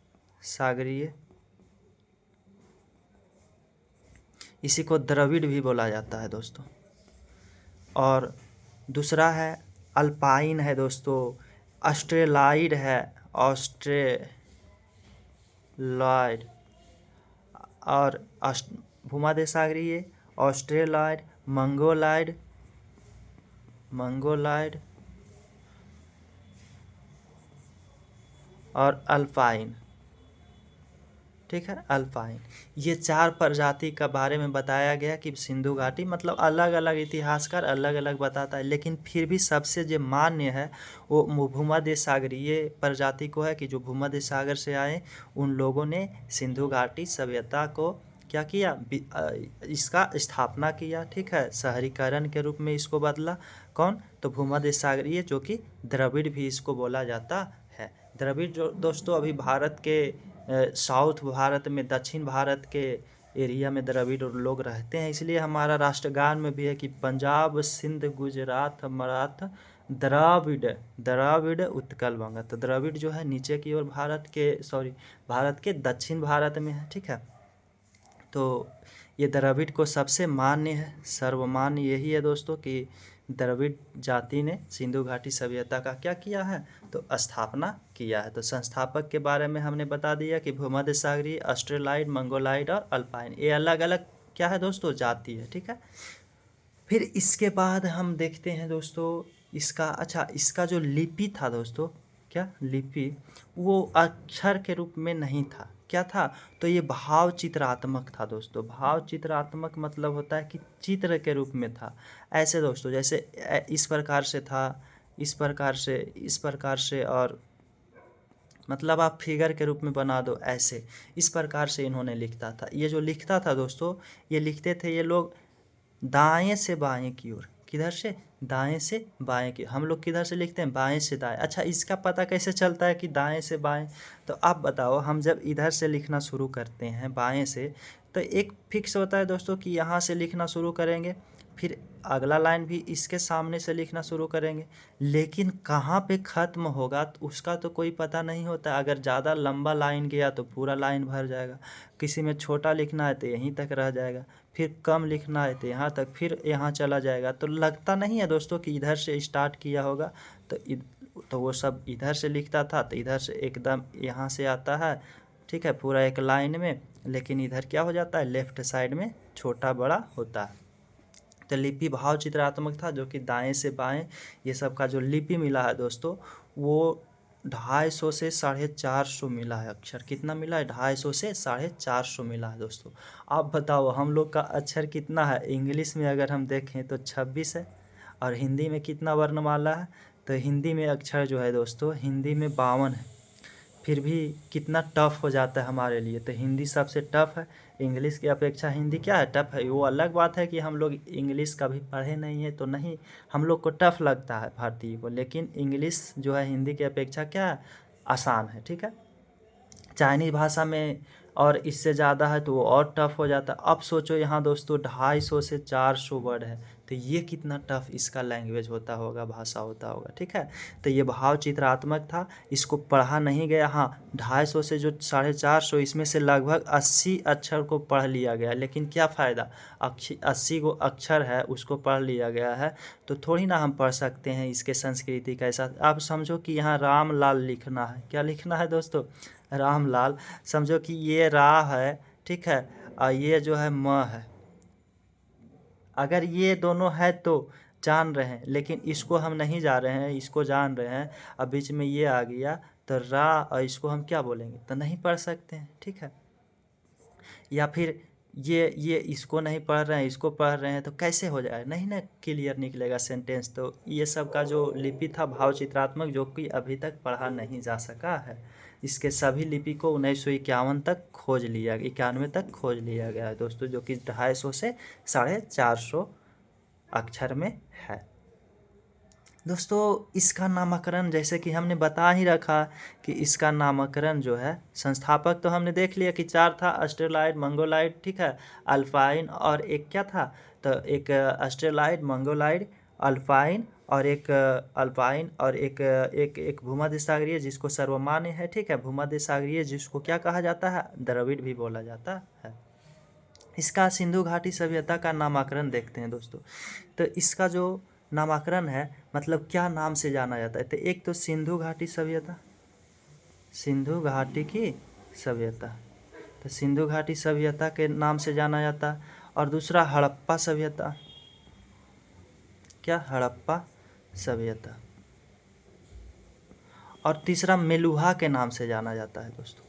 सागरीय, इसी को द्रविड़ भी बोला जाता है दोस्तों। और दूसरा है अल्पाइन है दोस्तों, ऑस्ट्रेलाइड है, ऑस्ट्रेलॉयड, और भूमध्य सागरीय, ऑस्ट्रेलॉयड, मंगोलॉयड, और अल्पाइन, ठीक है, अल्पाइन। ये 4 प्रजाति का बारे में बताया गया कि सिंधु घाटी, मतलब अलग अलग इतिहासकार अलग अलग बताता है, लेकिन फिर भी सबसे जो मान्य है वो भूमध्य सागरीय प्रजाति को है, कि जो भूमध्य सागर से आए उन लोगों ने सिंधु घाटी सभ्यता को क्या किया, इसका स्थापना किया, ठीक है। शहरीकरण के रूप में इसको बदला, कौन, तो भूमध्य सागरीय, जो कि द्रविड़ भी इसको बोला जाता है। द्रविड़ जो दोस्तों अभी भारत के साउथ भारत में, दक्षिण भारत के एरिया में द्रविड़ लोग रहते हैं, इसलिए हमारा राष्ट्रगान में भी है कि पंजाब सिंध गुजरात मराठा द्राविड़ उत्कल बंग। तो द्रविड़ जो है नीचे की ओर भारत के दक्षिण भारत में है, ठीक है। तो ये द्रविड़ को सबसे मान्य है, सर्वमान्य यही है दोस्तों कि द्रविड़ जाति ने सिंधु घाटी सभ्यता का क्या किया है, तो स्थापना किया है। तो संस्थापक के बारे में हमने बता दिया कि भूमध्य सागरीय, ऑस्ट्रेलाइड, मंगोलाइड और अल्पाइन, ये अलग अलग क्या है दोस्तों, जाति है, ठीक है। फिर इसके बाद हम देखते हैं दोस्तों इसका जो लिपि था दोस्तों, क्या लिपि, वो अक्षर के रूप में नहीं था, क्या था, तो ये भाव चित्रात्मक था दोस्तों। भाव चित्रात्मक मतलब होता है कि चित्र के रूप में था। ऐसे दोस्तों जैसे इस प्रकार से था, इस प्रकार से, और मतलब आप फिगर के रूप में बना दो ऐसे, इस प्रकार से इन्होंने लिखता था। ये जो लिखता था दोस्तों, ये लिखते थे ये लोग दाएं से बाएं की ओर, किधर से, दाएं से बाएं की। हम लोग किधर से लिखते हैं, बाएं से दाएं। अच्छा, इसका पता कैसे चलता है कि दाएं से बाएं, तो आप बताओ, हम जब इधर से लिखना शुरू करते हैं बाएं से, तो एक फिक्स होता है दोस्तों कि यहाँ से लिखना शुरू करेंगे, फिर अगला लाइन भी इसके सामने से लिखना शुरू करेंगे, लेकिन कहाँ पे ख़त्म होगा तो उसका तो कोई पता नहीं होता। अगर ज़्यादा लंबा लाइन गया तो पूरा लाइन भर जाएगा, किसी में छोटा लिखना है तो यहीं तक रह जाएगा, फिर कम लिखना है तो यहाँ तक, फिर यहाँ चला जाएगा। तो लगता नहीं है दोस्तों कि इधर से स्टार्ट किया होगा, तो वो सब इधर से लिखता था, तो इधर से एकदम यहाँ से आता है, ठीक है, पूरा एक लाइन में, लेकिन इधर क्या हो जाता है, लेफ्ट साइड में छोटा बड़ा होता है। तो लिपि भाव चित्रात्मक था, जो कि दाएं से बाएं ये सब का जो लिपि मिला है दोस्तों, वो 250 से 450 मिला है अक्षर। कितना मिला है, 250 से 450 मिला है दोस्तों। आप बताओ हम लोग का अक्षर कितना है, इंग्लिश में अगर हम देखें तो 26 है, और हिंदी में कितना वर्णमाला है, तो हिंदी में अक्षर जो है दोस्तों, हिंदी में 52 है। फिर भी कितना टफ हो जाता है हमारे लिए, तो हिंदी सबसे टफ है, इंग्लिश की अपेक्षा हिंदी क्या है, टफ है। वो अलग बात है कि हम लोग इंग्लिश कभी पढ़े नहीं है, तो नहीं, हम लोग को टफ लगता है भारतीय को, लेकिन इंग्लिश जो है हिंदी की अपेक्षा क्या है, आसान है, ठीक है। चाइनीज़ भाषा में और इससे ज़्यादा है तो वो और टफ हो जाता है। अब सोचो यहाँ दोस्तों 250 से 400 वर्ड है, तो ये कितना टफ इसका लैंग्वेज होता होगा, भाषा होता होगा, ठीक है। तो ये भाव चित्रात्मक था, इसको पढ़ा नहीं गया। हाँ, 250 से जो 450 इसमें से लगभग 80 अक्षर को पढ़ लिया गया, लेकिन क्या फ़ायदा, 80 गो अक्षर है उसको पढ़ लिया गया है, तो थोड़ी ना हम पढ़ सकते हैं इसके संस्कृति कैसा। आप समझो कि यहाँ रामलाल लिखना है, क्या लिखना है दोस्तों, रामलाल। समझो कि ये रा है, ठीक है, और ये जो है म है। अगर ये दोनों है तो जान रहे हैं, लेकिन इसको हम नहीं जा रहे हैं, इसको जान रहे हैं, अब बीच में ये आ गया तो रा, और इसको हम क्या बोलेंगे, तो नहीं पढ़ सकते हैं, ठीक है। या फिर ये इसको नहीं पढ़ रहे हैं, इसको पढ़ रहे हैं, तो कैसे हो जाए, नहीं ना क्लियर निकलेगा सेंटेंस। तो ये सब का जो लिपि था भाव चित्रात्मक, जो कि अभी तक पढ़ा नहीं जा सका है, इसके सभी लिपि को 1951 तक खोज लिया, 91 तक खोज लिया गया है दोस्तों, जो कि 250 से 450 अक्षर में है दोस्तों। इसका नामकरण जैसे कि हमने बता ही रखा कि इसका नामकरण जो है, संस्थापक तो हमने देख लिया कि 4 था, ऑस्ट्रेलाइड, मंगोलाइड, ठीक है, अल्पाइन, और एक क्या था, तो एक ऑस्ट्रेलाइड, मंगोलाइड, अल्पाइन, और एक अल्पाइन, और एक एक एक भूमध्य सागरीय जिसको सर्वमान्य है, ठीक है, भूमध्य सागरीय जिसको क्या कहा जाता है, द्रविड़ भी बोला जाता है। इसका सिंधु घाटी सभ्यता का नामकरण देखते हैं दोस्तों। तो इसका जो नामकरण है, मतलब क्या नाम से जाना जाता है, तो एक तो सिंधु घाटी सभ्यता, सिंधु घाटी की सभ्यता, तो सिंधु घाटी सभ्यता के नाम से जाना जाता है। और दूसरा हड़प्पा सभ्यता, क्या, हड़प्पा सभ्यता। और तीसरा मेलुहा के नाम से जाना जाता है दोस्तों।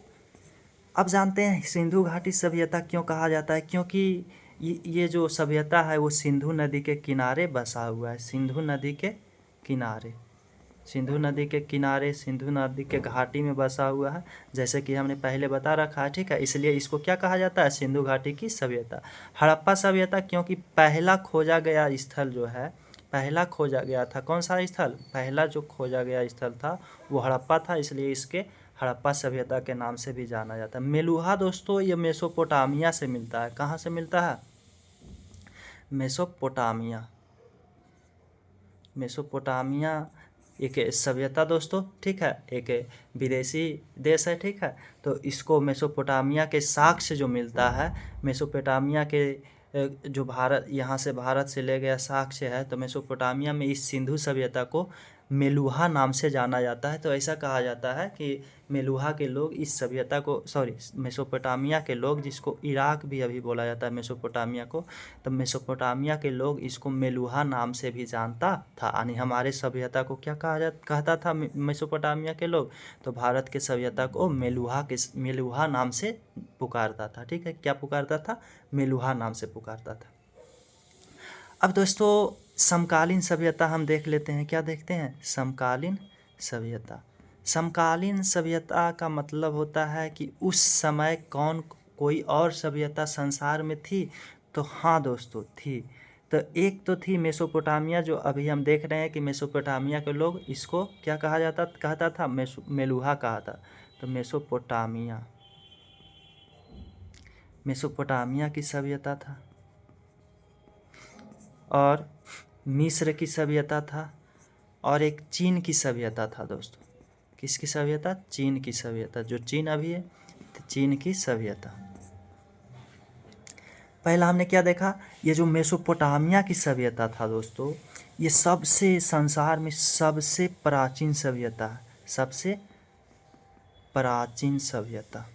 अब जानते हैं सिंधु घाटी सभ्यता क्यों कहा जाता है, क्योंकि ये जो सभ्यता है वो सिंधु नदी के किनारे बसा हुआ है, सिंधु नदी के किनारे, सिंधु नदी के किनारे, सिंधु नदी के घाटी में बसा हुआ है, जैसे कि हमने पहले बता रखा है, ठीक है, इसलिए इसको क्या कहा जाता है, सिंधु घाटी की सभ्यता। हड़प्पा सभ्यता क्योंकि पहला खोजा गया स्थल जो है, पहला खोजा गया था, कौन सा स्थल, पहला जो खोजा गया स्थल था वो हड़प्पा था, इसलिए इसके हड़प्पा सभ्यता के नाम से भी जाना जाता है। मेलुहा दोस्तों ये मेसोपोटामिया से मिलता है, कहाँ से मिलता है, मेसोपोटामिया, मेसोपोटामिया एक सभ्यता दोस्तों, ठीक है, एक विदेशी देश है, ठीक है। तो इसको मेसोपोटामिया के साक्ष्य जो मिलता है, मेसोपोटामिया के जो भारत, यहाँ से भारत से ले गया साक्ष्य है, तो मेसोपोटामिया में इस सिंधु सभ्यता को मेलुहा नाम से जाना जाता है। तो ऐसा कहा जाता है कि मेलुहा के लोग इस सभ्यता को, सॉरी, मेसोपोटामिया के लोग, जिसको इराक भी अभी बोला जाता है मेसोपोटामिया को, तो मेसोपोटामिया के लोग इसको मेलुहा नाम से भी जानता था, यानी हमारे सभ्यता को क्या कहता था मेसोपोटामिया के लोग, तो भारत के सभ्यता को मेलुहा नाम से पुकारता था, ठीक है, क्या पुकारता था, मेलुहा नाम से पुकारता था। अब दोस्तों समकालीन सभ्यता हम देख लेते हैं, क्या देखते हैं, समकालीन सभ्यता। समकालीन सभ्यता का मतलब होता है कि उस समय कोई और सभ्यता संसार में थी, तो हाँ दोस्तों थी। तो एक तो थी मेसोपोटामिया, जो अभी हम देख रहे हैं कि मेसोपोटामिया के लोग इसको क्या कहता था, मेलुहा कहा था। तो मेसोपोटामिया की सभ्यता था, और मिस्र की सभ्यता था, और एक चीन की सभ्यता था दोस्तों। किसकी सभ्यता, चीन की सभ्यता, जो चीन अभी है, तो चीन की सभ्यता। पहला हमने क्या देखा, ये जो मेसोपोटामिया की सभ्यता था दोस्तों, ये सबसे संसार में सबसे प्राचीन सभ्यता है, सबसे प्राचीन सभ्यता।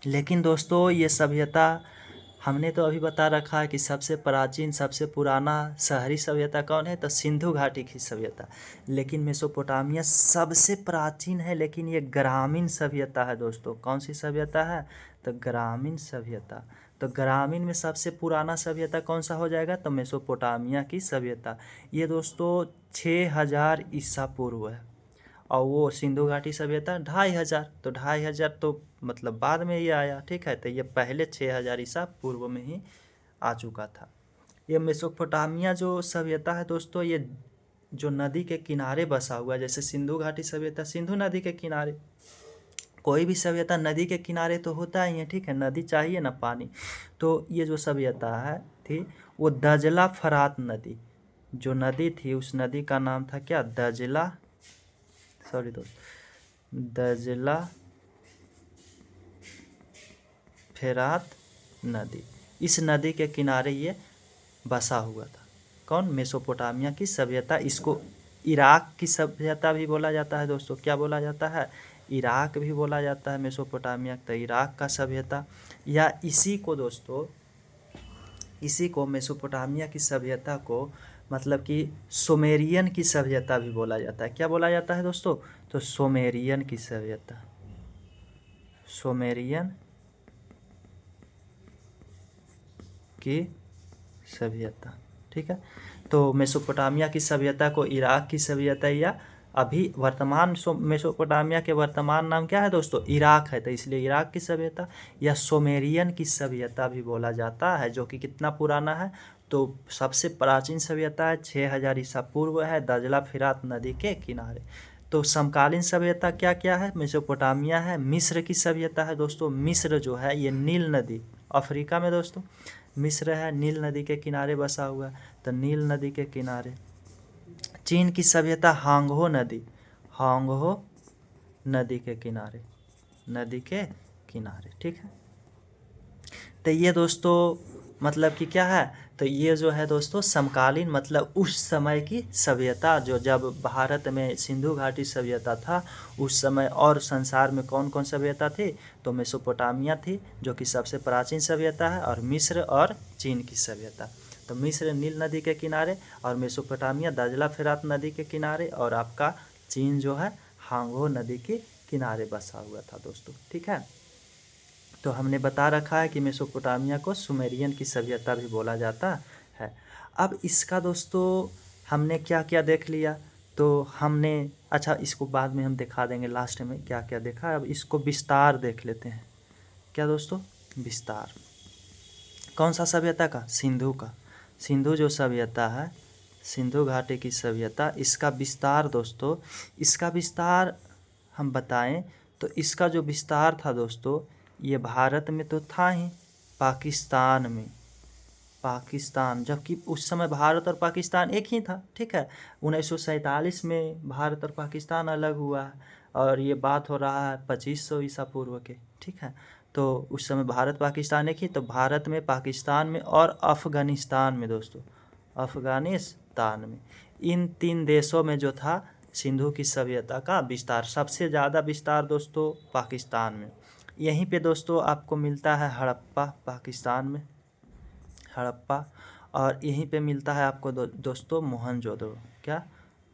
लेकिन दोस्तों ये सभ्यता, हमने तो अभी बता रखा है कि सबसे प्राचीन, सबसे पुराना शहरी सभ्यता कौन है, तो सिंधु घाटी की सभ्यता। लेकिन मेसोपोटामिया सबसे प्राचीन है, लेकिन ये ग्रामीण सभ्यता है दोस्तों। कौन सी सभ्यता है, तो ग्रामीण सभ्यता। तो ग्रामीण में सबसे पुराना सभ्यता कौन सा हो जाएगा, तो मेसोपोटामिया की सभ्यता। ये दोस्तों 6000 ईसा पूर्व है, और वो सिंधु घाटी सभ्यता 2500, तो 2500 तो मतलब बाद में ये आया, ठीक है, तो ये पहले 6000 ईसा पूर्व में ही आ चुका था। ये मेसोपोटामिया जो सभ्यता है दोस्तों, ये जो नदी के किनारे बसा हुआ है, जैसे सिंधु घाटी सभ्यता सिंधु नदी के किनारे, कोई भी सभ्यता नदी के किनारे तो होता ही है, ठीक है, नदी चाहिए ना पानी। तो ये जो सभ्यता है थी, वो दजला फरात नदी, जो नदी थी उस नदी का नाम था क्या, दजला, सॉरी दोस्त, दजला फेरात नदी, इस नदी के किनारे ये बसा हुआ था। कौन, मेसोपोटामिया की सभ्यता। इसको इराक की सभ्यता भी बोला जाता है दोस्तों, क्या बोला जाता है, इराक भी बोला जाता है मेसोपोटामिया, तो इराक का सभ्यता। या इसी को दोस्तों, इसी को मेसोपोटामिया की सभ्यता को मतलब कि सुमेरियन की सभ्यता भी बोला जाता है। क्या बोला जाता है दोस्तों, तो सुमेरियन की सभ्यता, सुमेरियन की सभ्यता, ठीक है। तो मेसोपोटामिया की सभ्यता को इराक की सभ्यता या अभी वर्तमान मेसोपोटामिया के वर्तमान नाम क्या है दोस्तों? इराक है, तो इसलिए इराक की सभ्यता या सुमेरियन की सभ्यता भी बोला जाता है, जो कि कितना पुराना है? तो सबसे प्राचीन सभ्यता है 6000 ईसा पूर्व है, दजला फिरात नदी के किनारे। तो समकालीन सभ्यता क्या क्या है? मेसोपोटामिया है, मिस्र की सभ्यता है दोस्तों। मिस्र जो है ये नील नदी, अफ्रीका में दोस्तों मिस्र है, नील नदी के किनारे बसा हुआ है, तो नील नदी के किनारे। चीन की सभ्यता हांगहो नदी, हांगहो नदी के किनारे, नदी के किनारे, ठीक है। तो ये दोस्तों मतलब कि क्या है? तो ये जो है दोस्तों समकालीन मतलब उस समय की सभ्यता, जो जब भारत में सिंधु घाटी सभ्यता था उस समय। और संसार में कौन कौन सभ्यता थी? तो मेसोपोटामिया थी जो कि सबसे प्राचीन सभ्यता है, और मिस्र और चीन की सभ्यता। तो मिस्र नील नदी के किनारे, और मेसोपोटामिया दजला फिरात नदी के किनारे, और आपका चीन जो है हांगहो नदी के किनारे बसा हुआ था दोस्तों, ठीक है। तो हमने बता रखा है कि मेसोपोटामिया को सुमेरियन की सभ्यता भी बोला जाता है। अब इसका दोस्तों हमने क्या क्या देख लिया, तो हमने अच्छा इसको बाद में हम दिखा देंगे लास्ट में क्या क्या देखा। अब इसको विस्तार देख लेते हैं। क्या दोस्तों? विस्तार कौन सा सभ्यता का? सिंधु का। सिंधु जो सभ्यता है, सिंधु घाटी की सभ्यता, इसका विस्तार दोस्तों, इसका विस्तार हम बताएं तो इसका जो विस्तार था दोस्तों, ये भारत में तो था ही, पाकिस्तान में, पाकिस्तान, जबकि उस समय भारत और पाकिस्तान एक ही था, ठीक है। 1947 में भारत और पाकिस्तान अलग हुआ है, और ये बात हो रहा है 2500 ईसा पूर्व के, ठीक है। तो उस समय भारत पाकिस्तान एक ही, तो भारत में, पाकिस्तान में और अफ़गानिस्तान में दोस्तों, अफ़गानिस्तान में, इन 3 देशों में जो था सिंधु की सभ्यता का विस्तार, सबसे ज़्यादा विस्तार दोस्तों पाकिस्तान में। यहीं पे दोस्तों आपको मिलता है हड़प्पा, पाकिस्तान में हड़प्पा, और यहीं पे मिलता है आपको दोस्तों मोहनजोदड़ो। क्या?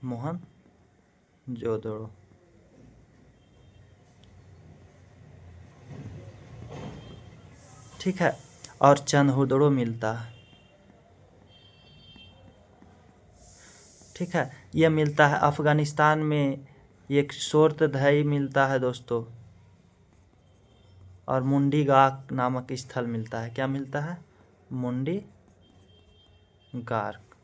मोहनजोदड़ो, ठीक है। और चंदहुदड़ो मिलता है, ठीक है। ये मिलता है अफ़गानिस्तान में, एक शोरतधई मिलता है दोस्तों, और मुंडी गाक नामक स्थल मिलता है। क्या मिलता है? मुंडी गार्क।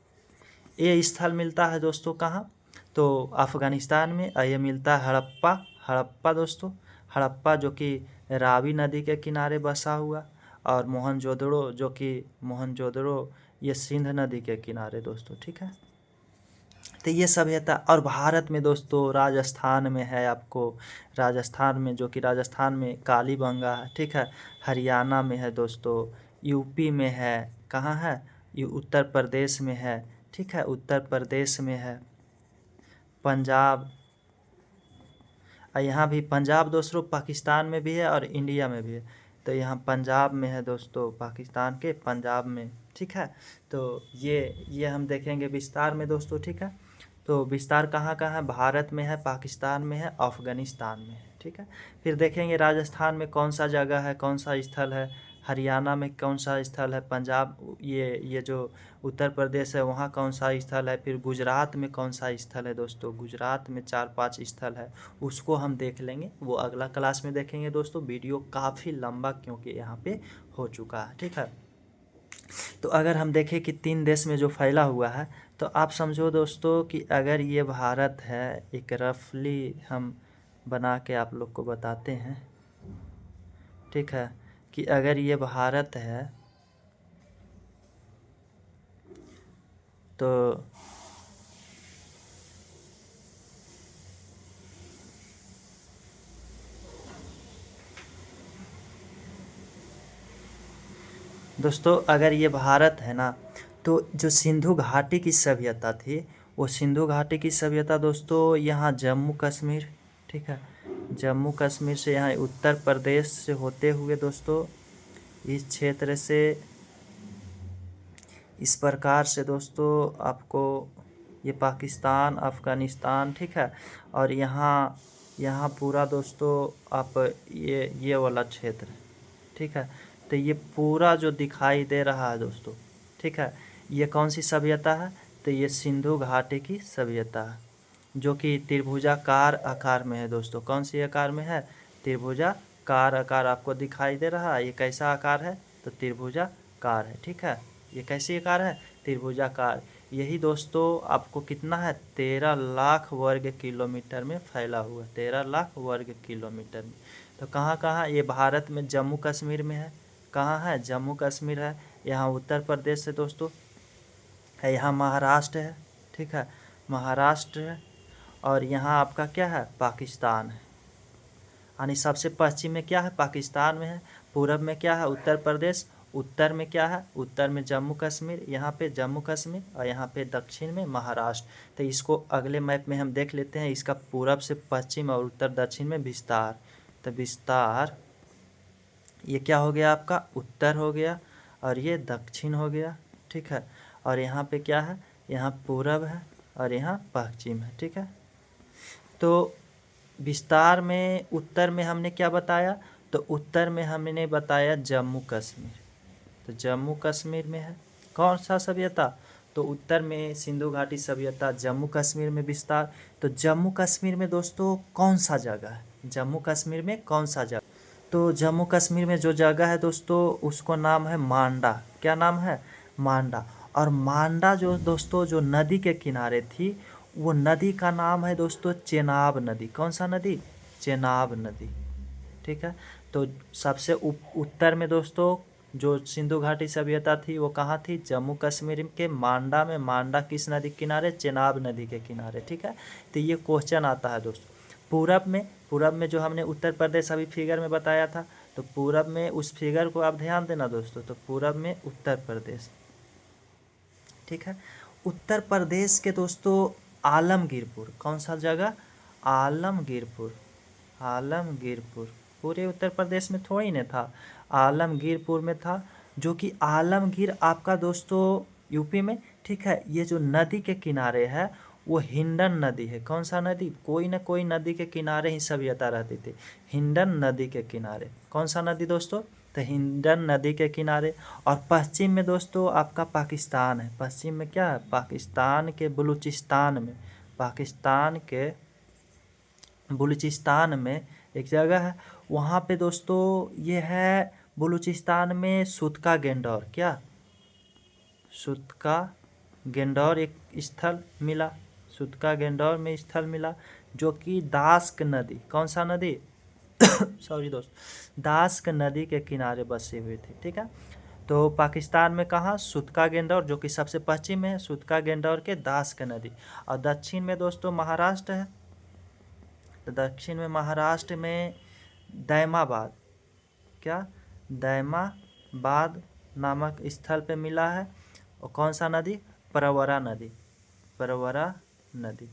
ये स्थल मिलता है दोस्तों कहाँ? तो अफ़गानिस्तान में। ये मिलता है हड़प्पा, हड़प्पा दोस्तों, हड़प्पा जो कि रावी नदी के किनारे बसा हुआ, और मोहनजोदड़ो जो कि मोहनजोदड़ो ये सिंध नदी के किनारे दोस्तों, ठीक है। तो ये सभ्यता, और भारत में दोस्तों राजस्थान में है आपको, राजस्थान में जो कि राजस्थान में कालीबंगा है, ठीक है। हरियाणा में है दोस्तों, यूपी में है, कहाँ है? ये उत्तर प्रदेश में है, ठीक है, उत्तर प्रदेश में है, पंजाब, यहाँ भी पंजाब दोस्तों पाकिस्तान में भी है और इंडिया में भी है। तो यहाँ पंजाब में है दोस्तों, पाकिस्तान के पंजाब में, ठीक है। तो ये हम देखेंगे विस्तार में दोस्तों, ठीक है। तो विस्तार कहाँ कहाँ है? भारत में है, पाकिस्तान में है, अफ़गानिस्तान में है, ठीक है। फिर देखेंगे राजस्थान में कौन सा जगह है, कौन सा स्थल है, हरियाणा में कौन सा स्थल है, पंजाब ये जो उत्तर प्रदेश है वहाँ कौन सा स्थल है, फिर गुजरात में कौन सा स्थल है दोस्तों, गुजरात में 4-5 स्थल है, उसको हम देख लेंगे, वो अगला क्लास में देखेंगे दोस्तों। वीडियो काफ़ी लंबा क्योंकि यहाँ पे हो चुका है, ठीक है। तो अगर हम देखें कि 3 देश में जो फैला हुआ है, तो आप समझो दोस्तों कि अगर ये भारत है, एक रफली हम बना के आप लोग को बताते हैं, ठीक है, कि अगर ये भारत है तो दोस्तों अगर ये भारत है ना, तो जो सिंधु घाटी की सभ्यता थी, वो सिंधु घाटी की सभ्यता दोस्तों यहाँ जम्मू कश्मीर, ठीक है, जम्मू कश्मीर से यहाँ उत्तर प्रदेश से होते हुए दोस्तों इस क्षेत्र से, इस प्रकार से दोस्तों आपको ये पाकिस्तान, अफ़गानिस्तान, ठीक है, और यहाँ पूरा दोस्तों आप ये वाला क्षेत्र, ठीक है, तो ये पूरा जो दिखाई दे रहा है दोस्तों, ठीक है, ये कौन सी सभ्यता है? तो ये सिंधु घाटी की सभ्यता है, जो कि त्रिभुजाकार आकार में है दोस्तों। कौन सी आकार में है? त्रिभुजाकार आकार आपको दिखाई दे रहा है। ये कैसा आकार है? तो त्रिभुजाकार है, ठीक है। ये कैसी आकार है? त्रिभुजाकार। यही दोस्तों आपको कितना है? 13 लाख वर्ग किलोमीटर में फैला हुआ है, 13 लाख वर्ग किलोमीटर में। तो कहाँ कहाँ? ये भारत में जम्मू कश्मीर में है। कहाँ है? जम्मू कश्मीर है। यहाँ उत्तर प्रदेश है दोस्तों, यहाँ महाराष्ट्र है, ठीक है, महाराष्ट्र है। और यहाँ आपका क्या है? पाकिस्तान है। यानी सबसे पश्चिम में क्या है? पाकिस्तान में है। पूरब में क्या है? उत्तर प्रदेश। उत्तर में क्या है? उत्तर में जम्मू कश्मीर, यहाँ पे जम्मू कश्मीर, और यहाँ पे दक्षिण में महाराष्ट्र। तो इसको अगले मैप में हम देख लेते हैं, इसका पूरब से पश्चिम और उत्तर दक्षिण में विस्तार। तो विस्तार ये क्या हो गया आपका? उत्तर हो गया, और ये दक्षिण हो गया, ठीक है। और यहाँ पे क्या है? यहाँ पूरब है और यहाँ पश्चिम है, ठीक है। तो विस्तार में उत्तर में हमने क्या बताया? तो उत्तर में हमने बताया जम्मू कश्मीर। तो जम्मू कश्मीर में है कौन सा सभ्यता? तो उत्तर में सिंधु घाटी सभ्यता, जम्मू कश्मीर में विस्तार। तो जम्मू कश्मीर में दोस्तों कौन सा जगह है? जम्मू कश्मीर में कौन सा जगह? तो जम्मू कश्मीर में जो जगह है दोस्तों, उसको नाम है मांडा। क्या नाम है? मांडा। और मांडा जो दोस्तों जो नदी के किनारे थी, वो नदी का नाम है दोस्तों चेनाब नदी। कौन सा नदी? चेनाब नदी, ठीक है। तो सबसे उत्तर में दोस्तों जो सिंधु घाटी सभ्यता थी वो कहाँ थी? जम्मू कश्मीर के मांडा में। मांडा किस नदी के किनारे? चेनाब नदी के किनारे, ठीक है। तो ये क्वेश्चन आता है दोस्तों। पूरब में जो हमने उत्तर प्रदेश अभी फिगर में बताया था, तो पूरब में उस फिगर को आप ध्यान देना दोस्तों। तो पूरब में उत्तर प्रदेश, ठीक है। उत्तर प्रदेश के दोस्तों आलमगीरपुर, कौन सा जगह? आलमगीरपुर। आलमगीरपुर पूरे उत्तर प्रदेश में थोड़ी ना था, आलमगीरपुर में था। जो कि आलमगीर आपका दोस्तों यूपी में, ठीक है। ये जो नदी के किनारे है वो हिंडन नदी है। कौन सा नदी? कोई ना कोई नदी के किनारे ही सभ्यता रहती थी। हिंडन नदी के किनारे। कौन सा नदी दोस्तों? तो हिंडन नदी के किनारे। और पश्चिम में दोस्तों आपका पाकिस्तान है। पश्चिम में क्या है? पाकिस्तान के बलूचिस्तान में, पाकिस्तान के बलूचिस्तान में एक जगह है, वहाँ पे दोस्तों ये है बलूचिस्तान में सुतका गेंडौर। क्या? सुतका गेंडौर एक स्थल मिला, सुतका गेंडौर में स्थल मिला, जो कि दास्क नदी, कौन सा नदी? सॉरी दोस्त, दास्क नदी के किनारे बसे हुए थे, ठीक है। तो पाकिस्तान में कहाँ? सुतका गेंडौर, जो कि सबसे पश्चिम में है, सुतका गेंडौर के दास्क नदी। और दक्षिण में दोस्तों महाराष्ट्र है। तो दक्षिण में महाराष्ट्र में दैमाबाद, क्या? दैमाबाद नामक स्थल पे मिला है। और कौन सा नदी? प्रवरा नदी, प्रवरा नदी।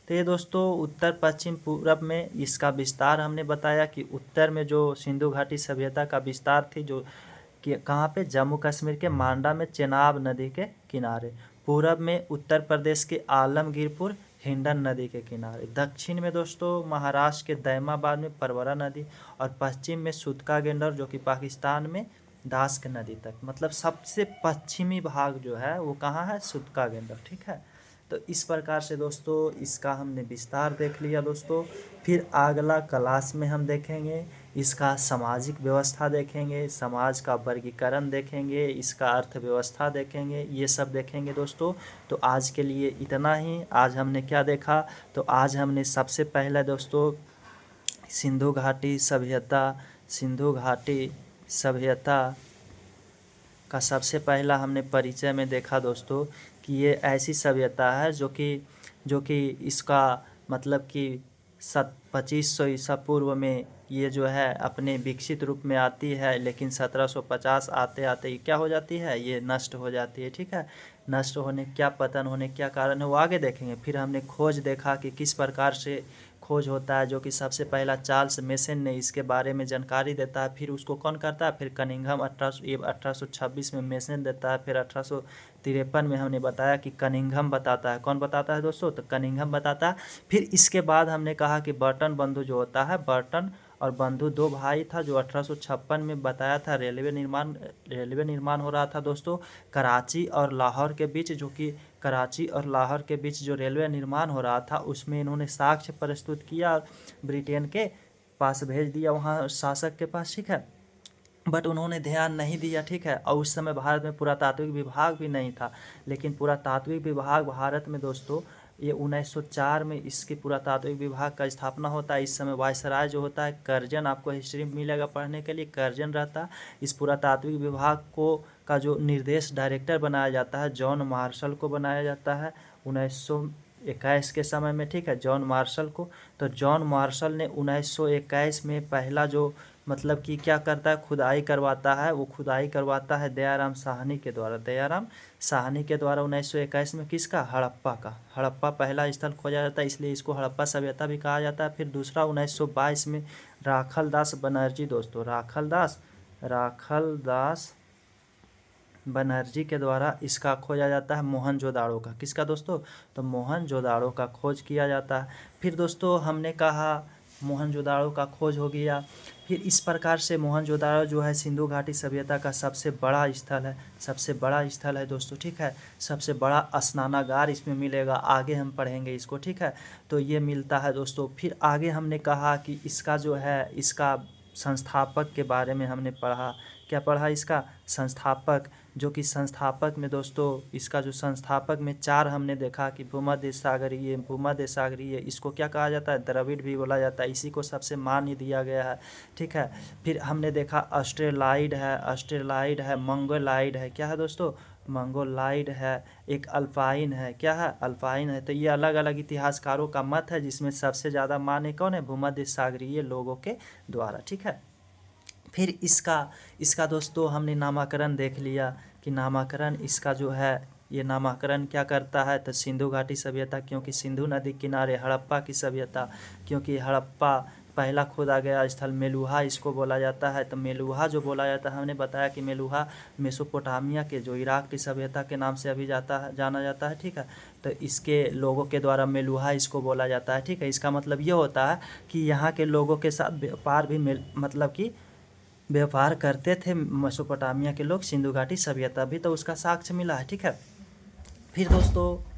तो ये दोस्तों उत्तर पश्चिम पूरब में इसका विस्तार हमने बताया कि उत्तर में जो सिंधु घाटी सभ्यता का विस्तार थी, जो कि कहाँ पे? जम्मू कश्मीर के मांडा में चेनाब नदी के किनारे। पूरब में उत्तर प्रदेश के आलमगीरपुर हिंडन नदी के किनारे। दक्षिण में दोस्तों महाराष्ट्र के दैमाबाद में परवरा नदी। और पश्चिम में सुतका गेंडर, जो कि पाकिस्तान में दास्क नदी तक। मतलब सबसे पश्चिमी भाग जो है वो कहाँ है? सुतका गेंडर, ठीक है। तो इस प्रकार से दोस्तों इसका हमने विस्तार देख लिया दोस्तों। फिर अगला क्लास में हम देखेंगे इसका सामाजिक व्यवस्था, देखेंगे समाज का वर्गीकरण, देखेंगे इसका अर्थव्यवस्था, देखेंगे ये सब देखेंगे दोस्तों। तो आज के लिए इतना ही। आज हमने क्या देखा? तो आज हमने सबसे पहले दोस्तों सिंधु घाटी सभ्यता, सिंधु घाटी सभ्यता का सबसे पहला हमने परिचय में देखा दोस्तों कि ये ऐसी सभ्यता है जो कि इसका मतलब कि 2500 ईसा पूर्व में ये जो है अपने विकसित रूप में आती है, लेकिन 1750 आते आते ये क्या हो जाती है? ये नष्ट हो जाती है, ठीक है। नष्ट होने क्या, पतन होने क्या कारण है वो आगे देखेंगे। फिर हमने खोज देखा कि किस प्रकार से खोज होता है, जो कि सबसे पहला चार्ल्स मेसन ने इसके बारे में जानकारी देता है। फिर उसको कौन करता है? फिर कनिंघम 1826 में मेसन देता है। फिर 1853 में हमने बताया कि कनिंघम बताता है। कौन बताता है दोस्तों? तो कनिंघम बताता है। फिर इसके बाद हमने कहा कि बर्टन बंधु जो होता है, बर्टन और बंधु दो भाई था जो 1856 में बताया था रेलवे निर्माण हो रहा था दोस्तों कराची और लाहौर के बीच, जो कि कराची और लाहौर के बीच जो रेलवे निर्माण हो रहा था उसमें इन्होंने साक्ष्य प्रस्तुत किया और ब्रिटेन के पास भेज दिया, वहाँ शासक के पास, ठीक है। बट उन्होंने ध्यान नहीं दिया, ठीक है। और उस समय भारत में पुरातात्विक विभाग भी नहीं था, लेकिन पुरातात्विक विभाग भारत में दोस्तों ये 1904 में इसके पुरातात्विक विभाग का स्थापना होता है। इस समय वायसराय जो होता है कर्जन, आपको हिस्ट्री में मिलेगा पढ़ने के लिए, कर्जन रहता है। इस पुरातात्विक विभाग को का जो निर्देश डायरेक्टर बनाया जाता है जॉन मार्शल को बनाया जाता है 1921 के समय में, ठीक है, जॉन मार्शल को। तो जॉन मार्शल ने 1921 में पहला जो मतलब कि क्या करता है, खुदाई करवाता है, वो खुदाई करवाता है दयाराम साहनी के द्वारा। दयाराम साहनी के द्वारा 1921 में किसका, हड़प्पा का। हड़प्पा पहला स्थल खोजा जाता है, इसलिए इसको हड़प्पा सभ्यता भी कहा जाता है। फिर दूसरा 1922 में राखलदास बनर्जी दोस्तों, राखलदास बनर्जी के द्वारा इसका खोजा जाता है मोहनजोदाड़ो का। किसका दोस्तों, तो मोहनजोदाड़ो का खोज किया जाता है। फिर दोस्तों हमने कहा मोहनजोदाड़ो का खोज हो गया। फिर इस प्रकार से मोहनजोदाड़ो जो है सिंधु घाटी सभ्यता का सबसे बड़ा स्थल है दोस्तों, ठीक है। सबसे बड़ा स्नानागार इसमें मिलेगा, आगे हम पढ़ेंगे इसको, ठीक है। तो ये मिलता है दोस्तों। फिर आगे हमने कहा कि इसका जो है इसका संस्थापक के बारे में हमने पढ़ा। क्या पढ़ा, इसका संस्थापक, जो कि संस्थापक में दोस्तों इसका जो संस्थापक में 4 हमने देखा कि भूमध्य सागरीय, इसको क्या कहा जाता है, द्रविड़ भी बोला जाता है, इसी को सबसे मान्य दिया गया है, ठीक है। फिर हमने देखा ऑस्ट्रेलाइड है, मंगोलाइड है, क्या है दोस्तों, मंगोलाइड है, एक अल्पाइन है, क्या है, अल्पाइन है। तो ये अलग अलग इतिहासकारों का मत है, जिसमें सबसे ज़्यादा मान्य कौन है, भूमध्य सागरीय लोगों के द्वारा, ठीक है। फिर इसका दोस्तों हमने नामकरण देख लिया कि नामकरण इसका जो है, ये नामकरण क्या करता है, तो सिंधु घाटी सभ्यता, क्योंकि सिंधु नदी किनारे हड़प्पा की सभ्यता, क्योंकि हड़प्पा पहला खोदा गया स्थल, मेलुहा इसको बोला जाता है। तो मेलुहा जो बोला जाता है, हमने बताया कि मेलुहा मेसोपोटामिया के जो इराक की सभ्यता के नाम से अभी जाना जाता है, ठीक है। तो इसके लोगों के द्वारा मेलुहा इसको बोला जाता है, ठीक है। इसका मतलब ये होता है कि यहाँ के लोगों के साथ व्यापार भी मतलब कि व्यापार करते थे मेसोपोटामिया के लोग, सिंधु घाटी सभ्यता भी, तो उसका साक्ष्य मिला है, ठीक है। फिर दोस्तों